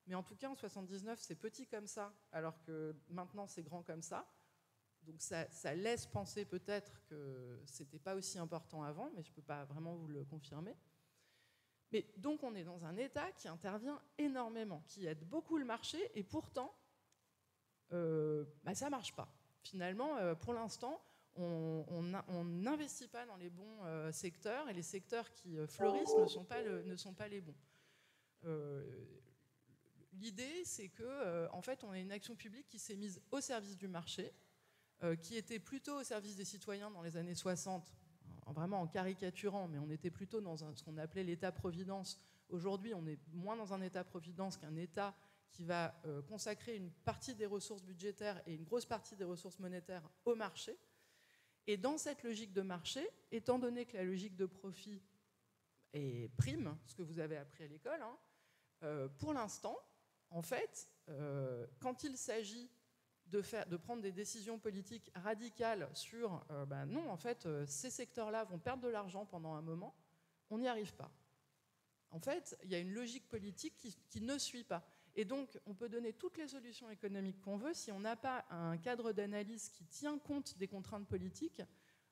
Mais en tout cas, en 79, c'est petit comme ça, alors que maintenant, c'est grand comme ça. Donc ça laisse penser peut-être que ce n'était pas aussi important avant, mais je ne peux pas vraiment vous le confirmer. Mais donc on est dans un État qui intervient énormément, qui aide beaucoup le marché, et pourtant, ça ne marche pas. Finalement, pour l'instant, on n'investit pas dans les bons secteurs, et les secteurs qui fleurissent ne sont pas les bons. L'idée, c'est que, en fait, on a une action publique qui s'est mise au service du marché, qui était plutôt au service des citoyens dans les années 60, vraiment en caricaturant, mais on était plutôt dans ce qu'on appelait l'État-providence. Aujourd'hui, on est moins dans un État-providence qu'un État qui va consacrer une partie des ressources budgétaires et une grosse partie des ressources monétaires au marché. Et dans cette logique de marché, étant donné que la logique de profit est prime, ce que vous avez appris à l'école, pour l'instant, en fait, quand il s'agit de prendre des décisions politiques radicales sur non, en fait, ces secteurs-là vont perdre de l'argent pendant un moment, on n'y arrive pas. En fait, il y a une logique politique qui ne suit pas. Et donc, on peut donner toutes les solutions économiques qu'on veut, si on n'a pas un cadre d'analyse qui tient compte des contraintes politiques,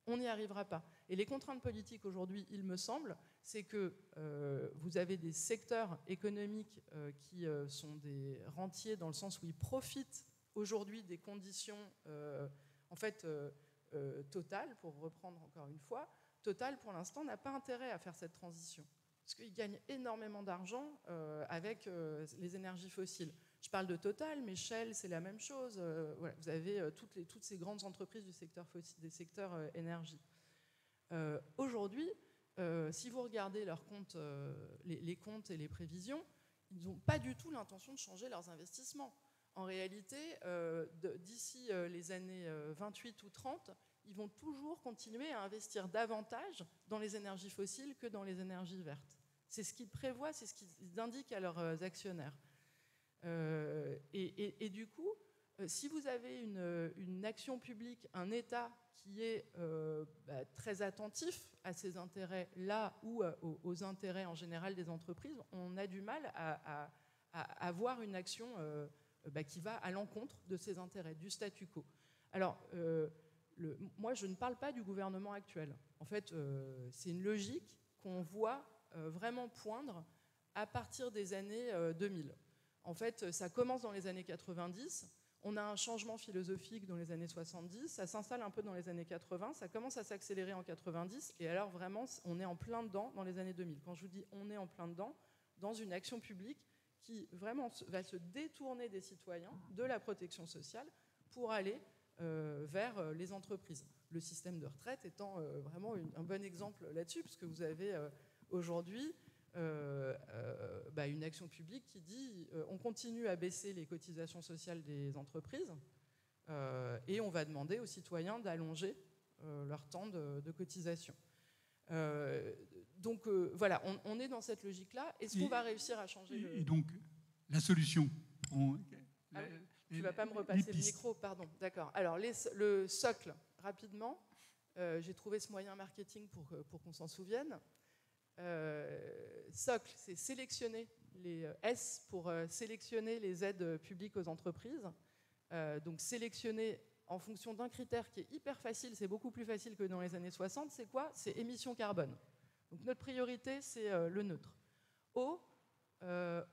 on n'y arrivera pas. Et les contraintes politiques aujourd'hui, il me semble, c'est que vous avez des secteurs économiques qui sont des rentiers dans le sens où ils profitent aujourd'hui des conditions Total, pour reprendre encore une fois, Total pour l'instant n'a pas intérêt à faire cette transition parce qu'ils gagnent énormément d'argent avec les énergies fossiles. Je parle de Total, mais Shell, c'est la même chose. Voilà, vous avez toutes ces grandes entreprises du secteur des secteurs énergie. Aujourd'hui, si vous regardez leurs comptes, les comptes et les prévisions, ils n'ont pas du tout l'intention de changer leurs investissements. En réalité, d'ici les années 28 ou 30, ils vont toujours continuer à investir davantage dans les énergies fossiles que dans les énergies vertes. C'est ce qu'ils prévoient, c'est ce qu'ils indiquent à leurs actionnaires. Et du coup, si vous avez une action publique, un État qui est très attentif à ces intérêts-là ou aux intérêts en général des entreprises, on a du mal à avoir une action qui va à l'encontre de ces intérêts, du statu quo. Alors, moi, je ne parle pas du gouvernement actuel. En fait, c'est une logique qu'on voit vraiment poindre à partir des années 2000. En fait, ça commence dans les années 90, on a un changement philosophique dans les années 70, ça s'installe un peu dans les années 80, ça commence à s'accélérer en 90, et alors vraiment, on est en plein dedans dans les années 2000. Quand je vous dis on est en plein dedans, dans une action publique qui vraiment va se détourner des citoyens, de la protection sociale, pour aller vers les entreprises. Le système de retraite étant vraiment un bon exemple là-dessus, puisque vous avez aujourd'hui une action publique qui dit on continue à baisser les cotisations sociales des entreprises et on va demander aux citoyens d'allonger leur temps de cotisation. Donc voilà, on est dans cette logique-là. Est-ce qu'on va réussir à changer Et donc, la solution tu ne vas pas me repasser le micro, pardon. D'accord. Alors, le socle, rapidement. J'ai trouvé ce moyen marketing pour qu'on s'en souvienne. Socle, c'est sélectionner les S pour sélectionner les aides publiques aux entreprises. Donc, sélectionner en fonction d'un critère qui est hyper facile, c'est beaucoup plus facile que dans les années 60, c'est quoi? C'est émissions carbone. Donc, notre priorité, c'est le neutre.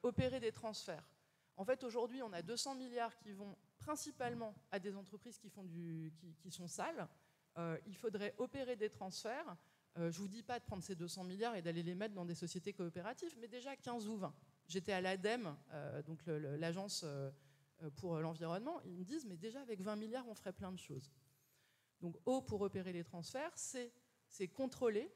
Opérer des transferts. En fait, aujourd'hui, on a 200 milliards qui vont principalement à des entreprises qui sont sales. Il faudrait opérer des transferts. Je ne vous dis pas de prendre ces 200 milliards et d'aller les mettre dans des sociétés coopératives, mais déjà 15 ou 20. J'étais à l'ADEME, donc l'agence pour l'environnement. Ils me disent, mais déjà avec 20 milliards, on ferait plein de choses. Donc, pour opérer les transferts, c'est contrôler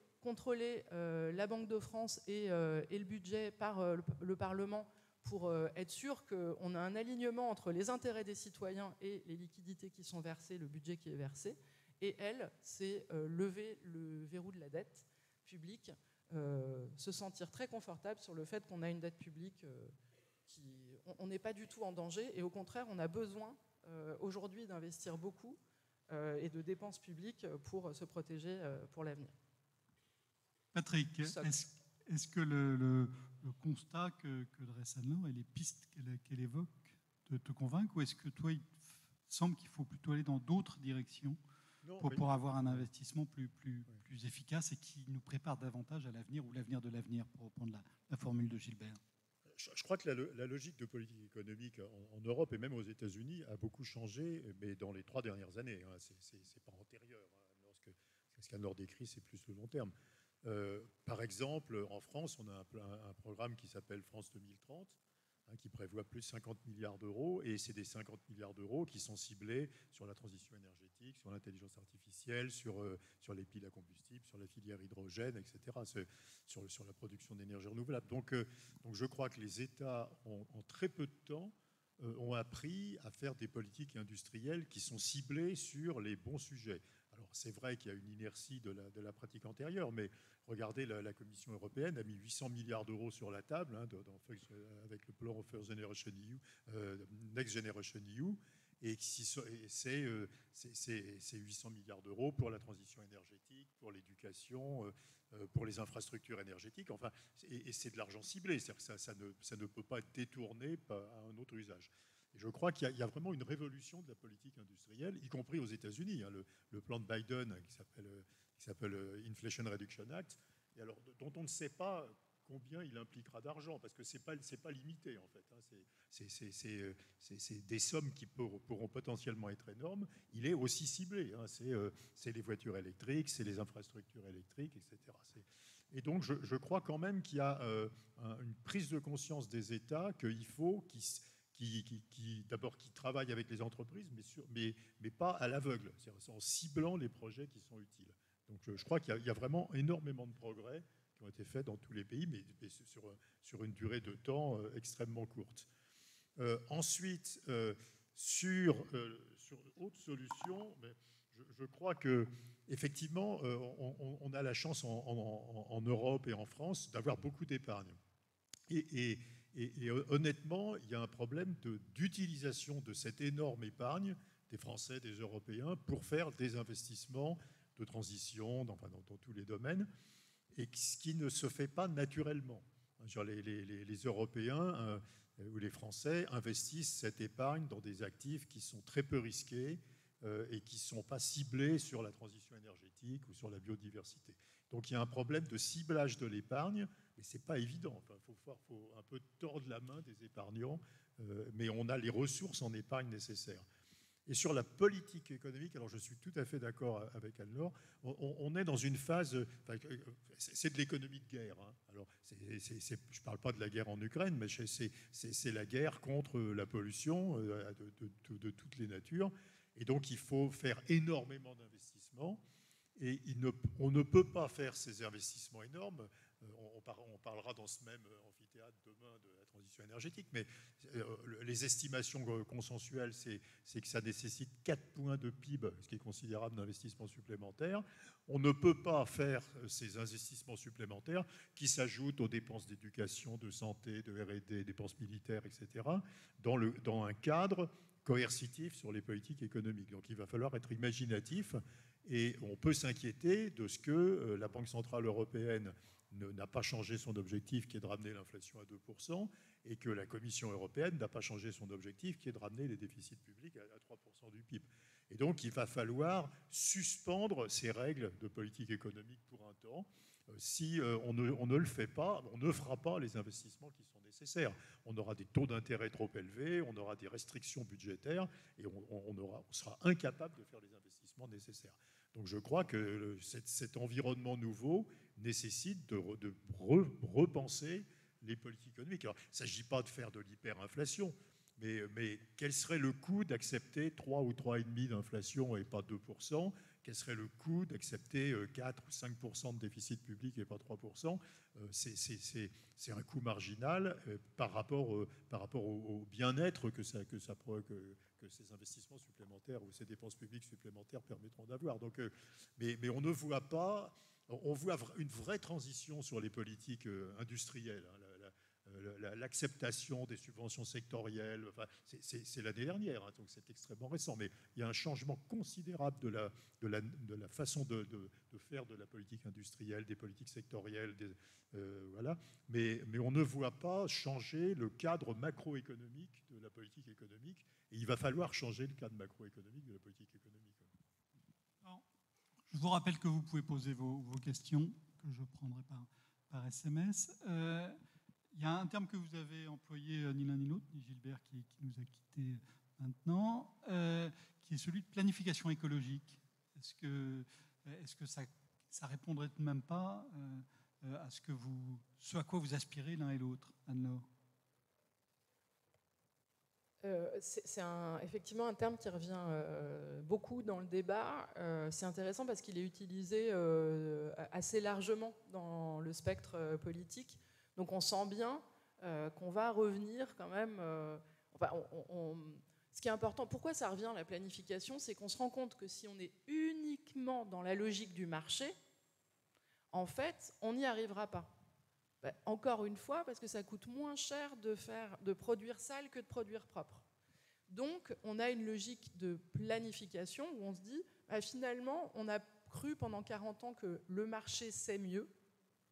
la Banque de France et le budget par le Parlement pour être sûr qu'on a un alignement entre les intérêts des citoyens et les liquidités qui sont versées, le budget qui est versé. Et c'est lever le verrou de la dette publique, se sentir très confortable sur le fait qu'on a une dette publique on n'est pas du tout en danger. Et au contraire, on a besoin aujourd'hui d'investir beaucoup et de dépenses publiques pour se protéger pour l'avenir. Patrick, est-ce que le constat que dresse Anne-Laure et les pistes qu'elle évoque te convainquent, ou est-ce que toi, il te semble qu'il faut plutôt aller dans d'autres directions pour avoir un investissement plus efficace et qui nous prépare davantage à l'avenir ou l'avenir de l'avenir, pour reprendre la formule de Gilbert. Je crois que la logique de politique économique en Europe et même aux États-Unis a beaucoup changé, mais dans les 3 dernières années. C'est pas antérieur. Ce qu'Anne-Laure décrit, c'est plus le long terme. Par exemple, en France, on a un programme qui s'appelle France 2030, qui prévoit plus de 50 milliards d'euros, et c'est des 50 milliards d'euros qui sont ciblés sur la transition énergétique, sur l'intelligence artificielle, sur les piles à combustible, sur la filière hydrogène, etc., sur la production d'énergie renouvelable. Donc je crois que les États, en très peu de temps, ont appris à faire des politiques industrielles qui sont ciblées sur les bons sujets. Alors c'est vrai qu'il y a une inertie de la pratique antérieure, mais regardez, la Commission européenne a mis 800 milliards d'euros sur la table avec le plan Next Generation EU, et c'est 800 milliards d'euros pour la transition énergétique, pour l'éducation, pour les infrastructures énergétiques, enfin, et c'est de l'argent ciblé, c'est-à-dire que ça ne peut pas être détourné à un autre usage. Et je crois qu'il y a vraiment une révolution de la politique industrielle, y compris aux États-Unis. Le plan de Biden qui s'appelle Inflation Reduction Act, et alors, dont on ne sait pas combien il impliquera d'argent, parce que c'est pas limité en fait. C'est des sommes qui pourront potentiellement être énormes. Il est aussi ciblé. C'est les voitures électriques, c'est les infrastructures électriques, etc. Et donc, je crois quand même qu'il y a une prise de conscience des États qu'il faut d'abord qui travaillent avec les entreprises, mais pas à l'aveugle, en ciblant les projets qui sont utiles. Donc je crois qu'il y a vraiment énormément de progrès qui ont été faits dans tous les pays, mais sur une durée de temps extrêmement courte. Ensuite, sur autre solution, je crois que effectivement, on a la chance en Europe et en France d'avoir beaucoup d'épargne. Et honnêtement, il y a un problème d'utilisation de cette énorme épargne des Français, des Européens, pour faire des investissements de transition dans tous les domaines, et ce qui ne se fait pas naturellement. Les Européens ou les Français investissent cette épargne dans des actifs qui sont très peu risqués et qui ne sont pas ciblés sur la transition énergétique ou sur la biodiversité. Donc il y a un problème de ciblage de l'épargne, mais ce n'est pas évident. Il faut un peu tordre la main des épargnants, mais on a les ressources en épargne nécessaires. Et sur la politique économique, alors je suis tout à fait d'accord avec Anne-Laure, on est dans une phase, c'est de l'économie de guerre. Alors, je ne parle pas de la guerre en Ukraine, mais c'est la guerre contre la pollution de toutes les natures. Et donc, il faut faire énormément d'investissements. Et on ne peut pas faire ces investissements énormes. On parlera dans ce même amphithéâtre demain de la transition énergétique, mais les estimations consensuelles, c'est que ça nécessite 4 points de PIB, ce qui est considérable d'investissement supplémentaire. On ne peut pas faire ces investissements supplémentaires qui s'ajoutent aux dépenses d'éducation, de santé, de R&D, dépenses militaires, etc., dans un cadre coercitif sur les politiques économiques. Donc il va falloir être imaginatif, et on peut s'inquiéter de ce que la Banque centrale européenne n'a pas changé son objectif qui est de ramener l'inflation à 2%, et que la Commission européenne n'a pas changé son objectif qui est de ramener les déficits publics à 3% du PIB. Et donc il va falloir suspendre ces règles de politique économique pour un temps. Si on ne le fait pas, on ne fera pas les investissements qui sont nécessaires. On aura des taux d'intérêt trop élevés, on aura des restrictions budgétaires, et on sera incapable de faire les investissements nécessaires. Donc je crois que cet environnement nouveau nécessite de repenser les politiques économiques. Alors, il ne s'agit pas de faire de l'hyperinflation, mais quel serait le coût d'accepter 3 ou 3,5% d'inflation et pas 2%? Quel serait le coût d'accepter 4 ou 5% de déficit public et pas 3%? C'est un coût marginal par rapport au bien-être que ces investissements supplémentaires ou ces dépenses publiques supplémentaires permettront d'avoir. Donc, mais on ne voit pas... On voit une vraie transition sur les politiques industrielles. L'acceptation des subventions sectorielles, c'est l'année dernière, donc c'est extrêmement récent. Mais il y a un changement considérable de la façon de faire de la politique industrielle, des politiques sectorielles. Voilà. Mais on ne voit pas changer le cadre macroéconomique de la politique économique. Et il va falloir changer le cadre macroéconomique de la politique économique. Alors, Je vous rappelle que vous pouvez poser vos questions, que je prendrai par SMS. Il y a un terme que vous avez employé, ni l'un ni l'autre, ni Gilbert qui nous a quittés maintenant, qui est celui de planification écologique. Est-ce que ça répondrait tout de même pas à ce à quoi vous aspirez l'un et l'autre, Anne-Laure? C'est effectivement un terme qui revient beaucoup dans le débat. C'est intéressant parce qu'il est utilisé assez largement dans le spectre politique. Donc on sent bien qu'on va revenir quand même... Ce qui est important, pourquoi ça revient la planification, c'est qu'on se rend compte que si on est uniquement dans la logique du marché, en fait, on n'y arrivera pas. Encore une fois, parce que ça coûte moins cher de produire sale que de produire propre. Donc, on a une logique de planification où on se dit, finalement, on a cru pendant 40 ans que le marché c'est mieux.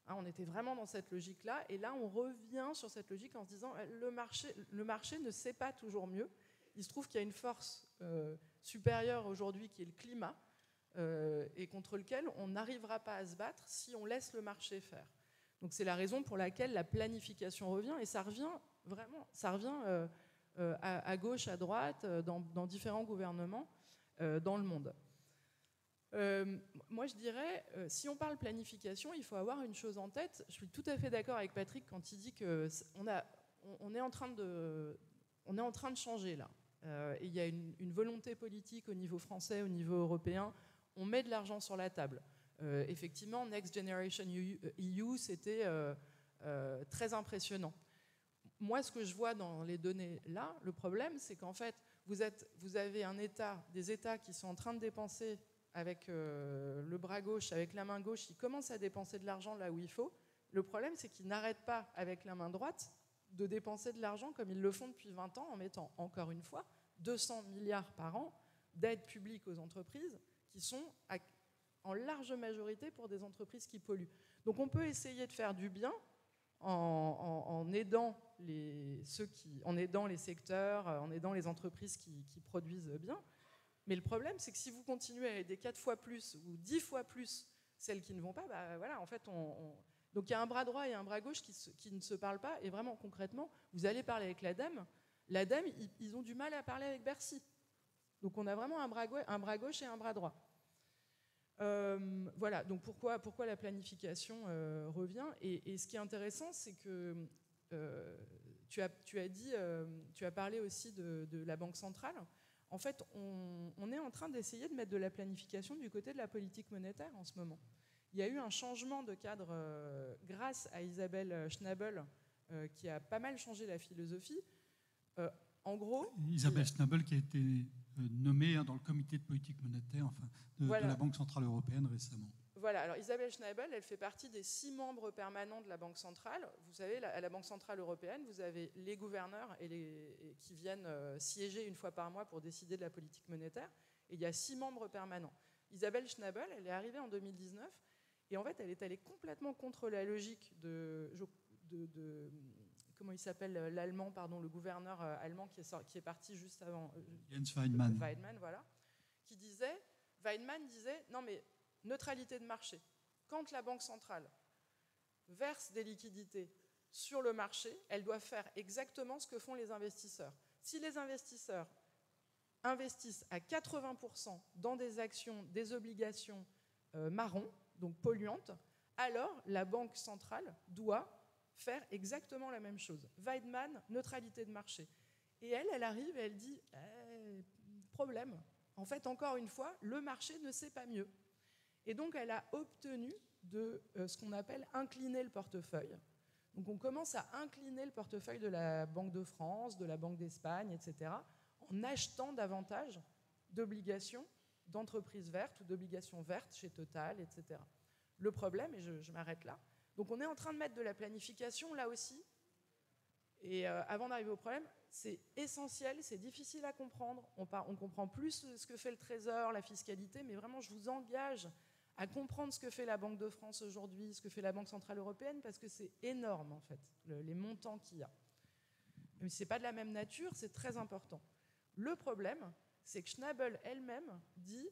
On était vraiment dans cette logique-là. Et là, on revient sur cette logique en se disant, le marché ne sait pas toujours mieux. Il se trouve qu'il y a une force supérieure aujourd'hui qui est le climat et contre lequel on n'arrivera pas à se battre si on laisse le marché faire. Donc c'est la raison pour laquelle la planification revient, et ça revient vraiment, à gauche, à droite, dans différents gouvernements dans le monde. Moi je dirais, si on parle planification, il faut avoir une chose en tête. Je suis tout à fait d'accord avec Patrick quand il dit qu'on est en train de changer là. Et il y a une volonté politique au niveau français, au niveau européen. On met de l'argent sur la table. Effectivement, Next Generation EU, c'était très impressionnant. Moi, ce que je vois dans les données là, le problème, c'est qu'en fait, vous avez des États qui sont en train de dépenser avec le bras gauche, avec la main gauche, ils commencent à dépenser de l'argent là où il faut. Le problème, c'est qu'ils n'arrêtent pas, avec la main droite, de dépenser de l'argent comme ils le font depuis 20 ans, en mettant, encore une fois, 200 milliards par an d'aides publiques aux entreprises qui sont en large majorité pour des entreprises qui polluent. Donc on peut essayer de faire du bien en aidant les secteurs, en aidant les entreprises qui produisent bien. Mais le problème, c'est que si vous continuez à aider 4 fois plus ou 10 fois plus celles qui ne vont pas, voilà, en fait, donc il y a un bras droit et un bras gauche qui ne se parlent pas. Et vraiment, concrètement, vous allez parler avec l'ADEME. L'ADEME, ils ont du mal à parler avec Bercy. Donc on a vraiment un bras gauche et un bras droit. Voilà, donc pourquoi la planification revient. Et ce qui est intéressant, c'est que tu as parlé aussi de la Banque centrale. En fait, on est en train d'essayer de mettre de la planification du côté de la politique monétaire en ce moment. Il y a eu un changement de cadre grâce à Isabelle Schnabel qui a pas mal changé la philosophie. En gros... Isabelle Schnabel qui a été nommée dans le comité de politique monétaire de la Banque centrale européenne récemment. Voilà, alors Isabelle Schnabel, elle fait partie des 6 membres permanents de la Banque centrale. Vous savez, à la Banque centrale européenne, vous avez les gouverneurs qui viennent siéger une fois par mois pour décider de la politique monétaire. Et il y a 6 membres permanents. Isabelle Schnabel, elle est arrivée en 2019 et en fait, elle est allée complètement contre la logique de comment il s'appelle l'allemand, le gouverneur allemand qui est parti juste avant. Jens Weidmann. Weidmann, voilà. Weidmann disait, non mais neutralité de marché. Quand la Banque centrale verse des liquidités sur le marché, elle doit faire exactement ce que font les investisseurs. Si les investisseurs investissent à 80% dans des actions, des obligations marron, donc polluantes, alors la Banque centrale doit faire exactement la même chose. Weidmann, neutralité de marché. Et elle arrive et elle dit problème. En fait, encore une fois, le marché ne sait pas mieux. Et donc, elle a obtenu de ce qu'on appelle incliner le portefeuille. Donc, on commence à incliner le portefeuille de la Banque de France, de la Banque d'Espagne, etc., en achetant davantage d'obligations d'entreprises vertes ou d'obligations vertes chez Total, etc. Le problème, et je m'arrête là, donc on est en train de mettre de la planification là aussi, et avant d'arriver au problème, c'est essentiel, c'est difficile à comprendre, on comprend plus ce que fait le Trésor, la fiscalité, mais vraiment je vous engage à comprendre ce que fait la Banque de France aujourd'hui, ce que fait la Banque Centrale Européenne, parce que c'est énorme en fait, les montants qu'il y a. Mais ce n'est pas de la même nature, c'est très important. Le problème, c'est que Schnabel elle-même dit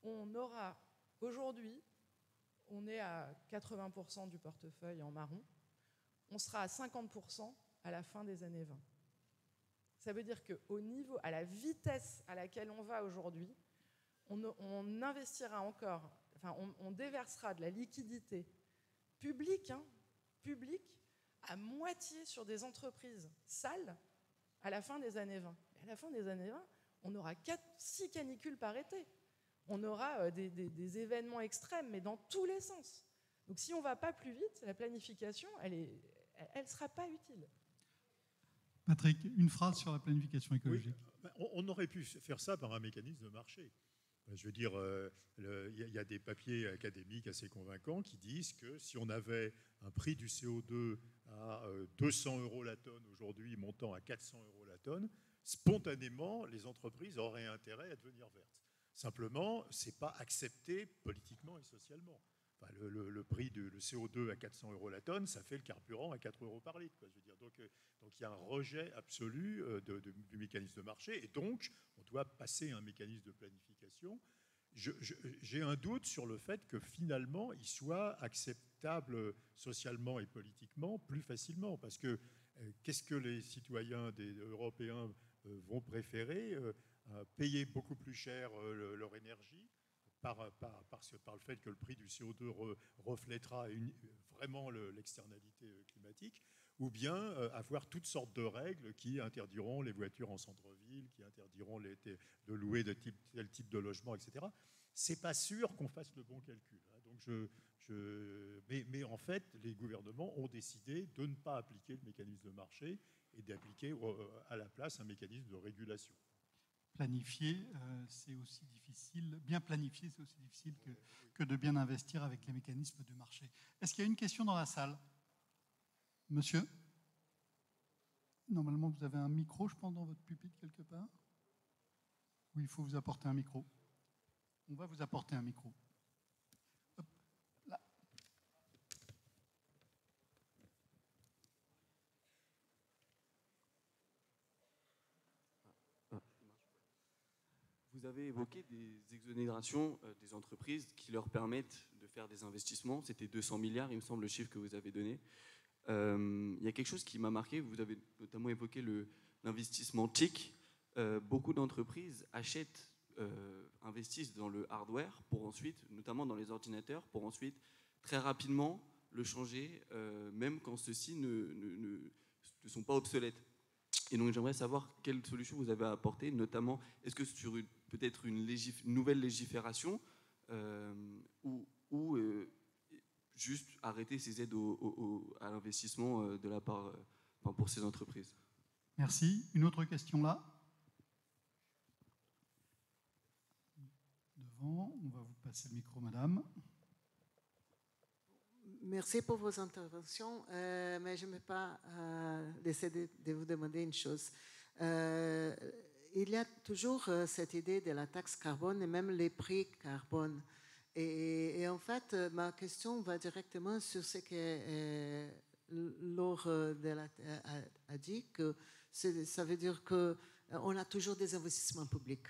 on aura Aujourd'hui, on est à 80% du portefeuille en marron. On sera à 50% à la fin des années 20. Ça veut dire qu'au niveau, à la vitesse à laquelle on va aujourd'hui, on investira encore, enfin, on déversera de la liquidité publique, publique, à moitié sur des entreprises sales à la fin des années 20. Et à la fin des années 20, on aura 6 canicules par été. On aura des événements extrêmes, mais dans tous les sens. Donc si on ne va pas plus vite, la planification, elle ne sera pas utile. Patrick, une phrase sur la planification écologique. Oui, on aurait pu faire ça par un mécanisme de marché. Je veux dire, il y a des papiers académiques assez convaincants qui disent que si on avait un prix du CO2 à 200 € la tonne aujourd'hui, montant à 400 € la tonne, spontanément, les entreprises auraient intérêt à devenir vertes. Simplement, ce n'est pas accepté politiquement et socialement. Enfin, le prix du CO2 à 400 € la tonne, ça fait le carburant à 4 € par litre. Quoi, je veux dire. Donc il y a un rejet absolu du mécanisme de marché, et donc on doit passer à un mécanisme de planification. J'ai un doute sur le fait que finalement il soit acceptable socialement et politiquement plus facilement, parce que qu'est-ce que les citoyens européens vont préférer payer beaucoup plus cher leur énergie par le fait que le prix du CO2 reflètera vraiment l'externalité climatique, ou bien avoir toutes sortes de règles qui interdiront les voitures en centre-ville, qui interdiront de louer tel type de logement, etc. C'est pas sûr qu'on fasse le bon calcul. Donc mais en fait, les gouvernements ont décidé de ne pas appliquer le mécanisme de marché et d'appliquer à la place un mécanisme de régulation. Planifier, c'est aussi difficile. Bien planifier, c'est aussi difficile que de bien investir avec les mécanismes du marché. Est-ce qu'il y a une question dans la salle ? Monsieur ? Normalement, vous avez un micro, je pense, dans votre pupitre quelque part. Oui, il faut vous apporter un micro. On va vous apporter un micro. Hop, là. Vous avez évoqué des exonérations des entreprises qui leur permettent de faire des investissements. C'était 200 milliards, il me semble, le chiffre que vous avez donné. Il y a quelque chose qui m'a marqué. Vous avez notamment évoqué l'investissement TIC. Beaucoup d'entreprises investissent dans le hardware pour ensuite, notamment dans les ordinateurs, pour ensuite très rapidement le changer, même quand ceux-ci ne sont pas obsolètes. Et donc j'aimerais savoir quelle solution vous avez à apporter, notamment est-ce que sur peut-être une nouvelle légifération ou juste arrêter ces aides à l'investissement de la part pour ces entreprises. Merci. Une autre question là. Devant, on va vous passer le micro, madame. Merci pour vos interventions, mais je ne peux pas laisser de vous demander une chose. Il y a toujours cette idée de la taxe carbone et même les prix carbone. Et en fait, ma question va directement sur ce que Laure a dit, que ça veut dire qu'on a toujours des investissements publics.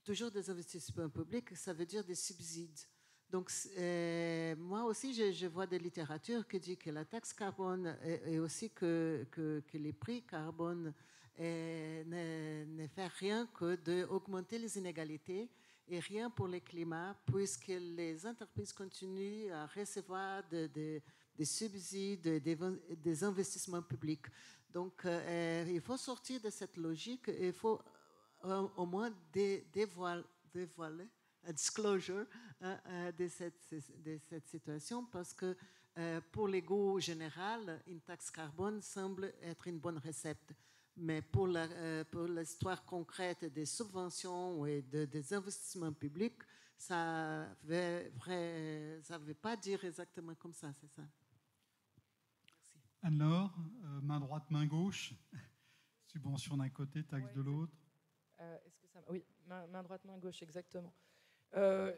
Toujours des investissements publics, ça veut dire des subsides. Donc, moi aussi, je vois des littératures qui disent que la taxe carbone et aussi que les prix carbone ne fait rien que d'augmenter les inégalités et rien pour le climat, puisque les entreprises continuent à recevoir des subsides, des investissements publics. Donc, il faut sortir de cette logique, il faut au moins dévoiler un disclosure de cette situation, parce que pour l'ego général, une taxe carbone semble être une bonne recette. Mais pour l'histoire concrète des subventions et des investissements publics, ça ne veut pas dire exactement comme ça, c'est ça. Merci. Alors, main droite, main gauche, subvention d'un côté, taxe de l'autre. Oui, main droite, main gauche, exactement.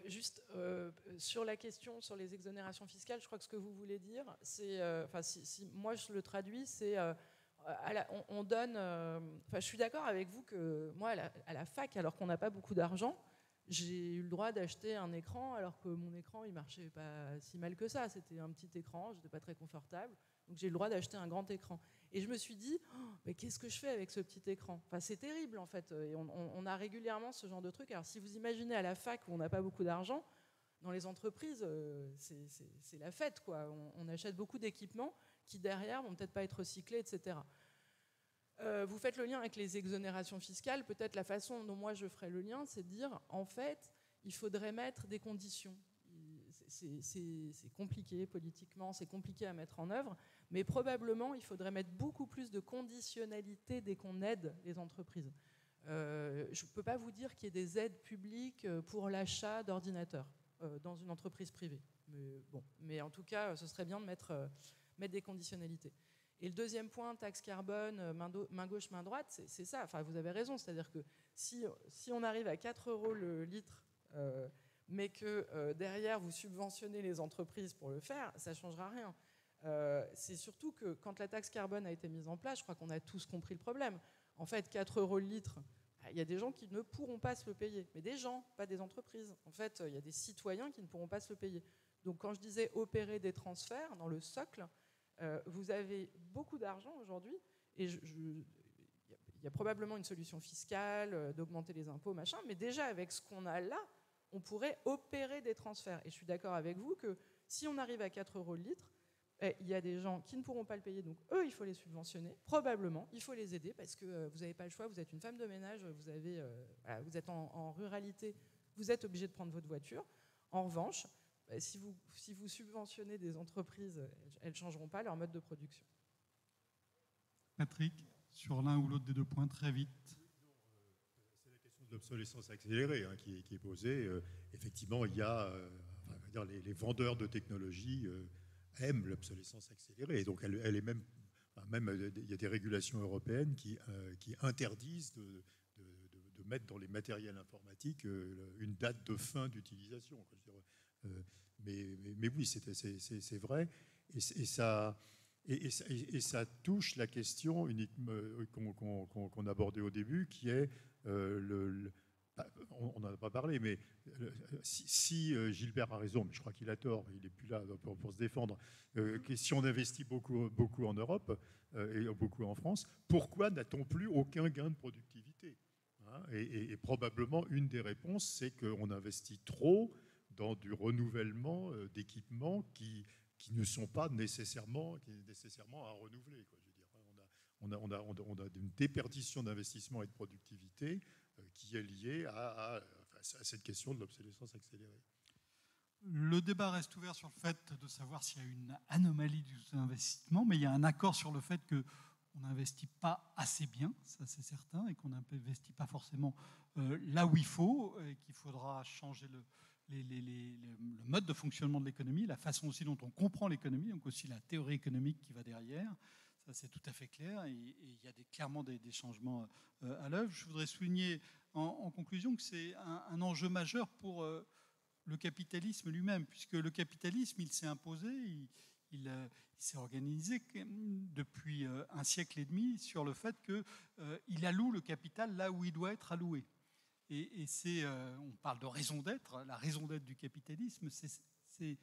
Juste sur la question sur les exonérations fiscales, je crois que ce que vous voulez dire, c'est, si moi je le traduis, c'est on donne. Je suis d'accord avec vous que moi à la fac, alors qu'on n'a pas beaucoup d'argent, j'ai eu le droit d'acheter un écran alors que mon écran il marchait pas si mal que ça. C'était un petit écran, j'étais pas très confortable, donc j'ai eu le droit d'acheter un grand écran. Et je me suis dit, mais qu'est-ce que je fais avec ce petit écran? Enfin, c'est terrible en fait. Et on a régulièrement ce genre de truc. Alors si vous imaginez à la fac où on n'a pas beaucoup d'argent, dans les entreprises, c'est la fête, quoi. On achète beaucoup d'équipements qui derrière vont peut-être pas être recyclés, etc. Vous faites le lien avec les exonérations fiscales. Peut-être la façon dont moi je ferais le lien, c'est de dire, en fait, il faudrait mettre des conditions. C'est compliqué politiquement, c'est compliqué à mettre en œuvre, mais probablement il faudrait mettre beaucoup plus de conditionnalité dès qu'on aide les entreprises. Je ne peux pas vous dire qu'il y ait des aides publiques pour l'achat d'ordinateurs dans une entreprise privée. Mais en tout cas, ce serait bien de mettre des conditionnalités. Et le deuxième point, taxe carbone, main gauche, main droite, c'est ça. Enfin, vous avez raison, c'est-à-dire que si on arrive à 4 € le litre, mais que derrière vous subventionnez les entreprises pour le faire, ça ne changera rien. C'est surtout que quand la taxe carbone a été mise en place, je crois qu'on a tous compris le problème. En fait, 4 € le litre, il y a des gens qui ne pourront pas se le payer. Mais des gens, pas des entreprises. En fait, il y a des citoyens qui ne pourront pas se le payer. Donc quand je disais opérer des transferts dans le socle, vous avez beaucoup d'argent aujourd'hui et il y a probablement une solution fiscale, d'augmenter les impôts, machin, mais déjà avec ce qu'on a là, on pourrait opérer des transferts. Et je suis d'accord avec vous que si on arrive à 4 € le litre, il y a des gens qui ne pourront pas le payer, donc eux, il faut les subventionner, probablement, il faut les aider, parce que vous n'avez pas le choix, vous êtes une femme de ménage, vous êtes en ruralité, vous êtes obligé de prendre votre voiture. En revanche, si vous subventionnez des entreprises, elles ne changeront pas leur mode de production. Patrick, sur l'un ou l'autre des deux points, très vite. C'est la question de l'obsolescence accélérée qui est posée. Effectivement, il y a les vendeurs de technologie aiment l'obsolescence accélérée. Donc, elle est même il y a des régulations européennes qui interdisent de mettre dans les matériels informatiques une date de fin d'utilisation. Mais oui, c'est vrai. Et ça touche la question qu'on abordait au début, qui est on n'en a pas parlé, mais si Gilbert a raison, mais je crois qu'il a tort, il n'est plus là pour se défendre, que si on investit beaucoup en Europe et beaucoup en France, pourquoi n'a-t-on plus aucun gain de productivité, et probablement une des réponses, c'est qu'on investit trop dans du renouvellement d'équipements qui ne sont pas nécessairement à renouveler. On a une déperdition d'investissement et de productivité qui est liée à cette question de l'obsolescence accélérée. Le débat reste ouvert sur le fait de savoir s'il y a une anomalie du sous-investissement, mais il y a un accord sur le fait qu'on n'investit pas assez bien, ça c'est certain, et qu'on n'investit pas forcément là où il faut, et qu'il faudra changer le mode de fonctionnement de l'économie, la façon aussi dont on comprend l'économie, donc aussi la théorie économique qui va derrière. Ça, c'est tout à fait clair, et il y a clairement des changements à l'œuvre. Je voudrais souligner en conclusion que c'est un enjeu majeur pour le capitalisme lui-même, puisque le capitalisme, il s'est imposé, il s'est organisé depuis un siècle et demi sur le fait qu'il alloue le capital là où il doit être alloué. Et on parle de raison d'être. La raison d'être du capitalisme, c'est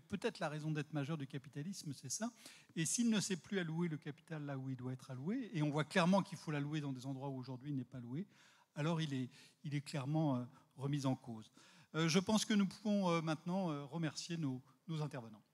peut-être la raison d'être majeure du capitalisme, c'est ça. Et s'il ne sait plus allouer le capital là où il doit être alloué, et on voit clairement qu'il faut l'allouer dans des endroits où aujourd'hui il n'est pas alloué, alors il est clairement remis en cause. Je pense que nous pouvons maintenant remercier nos intervenants.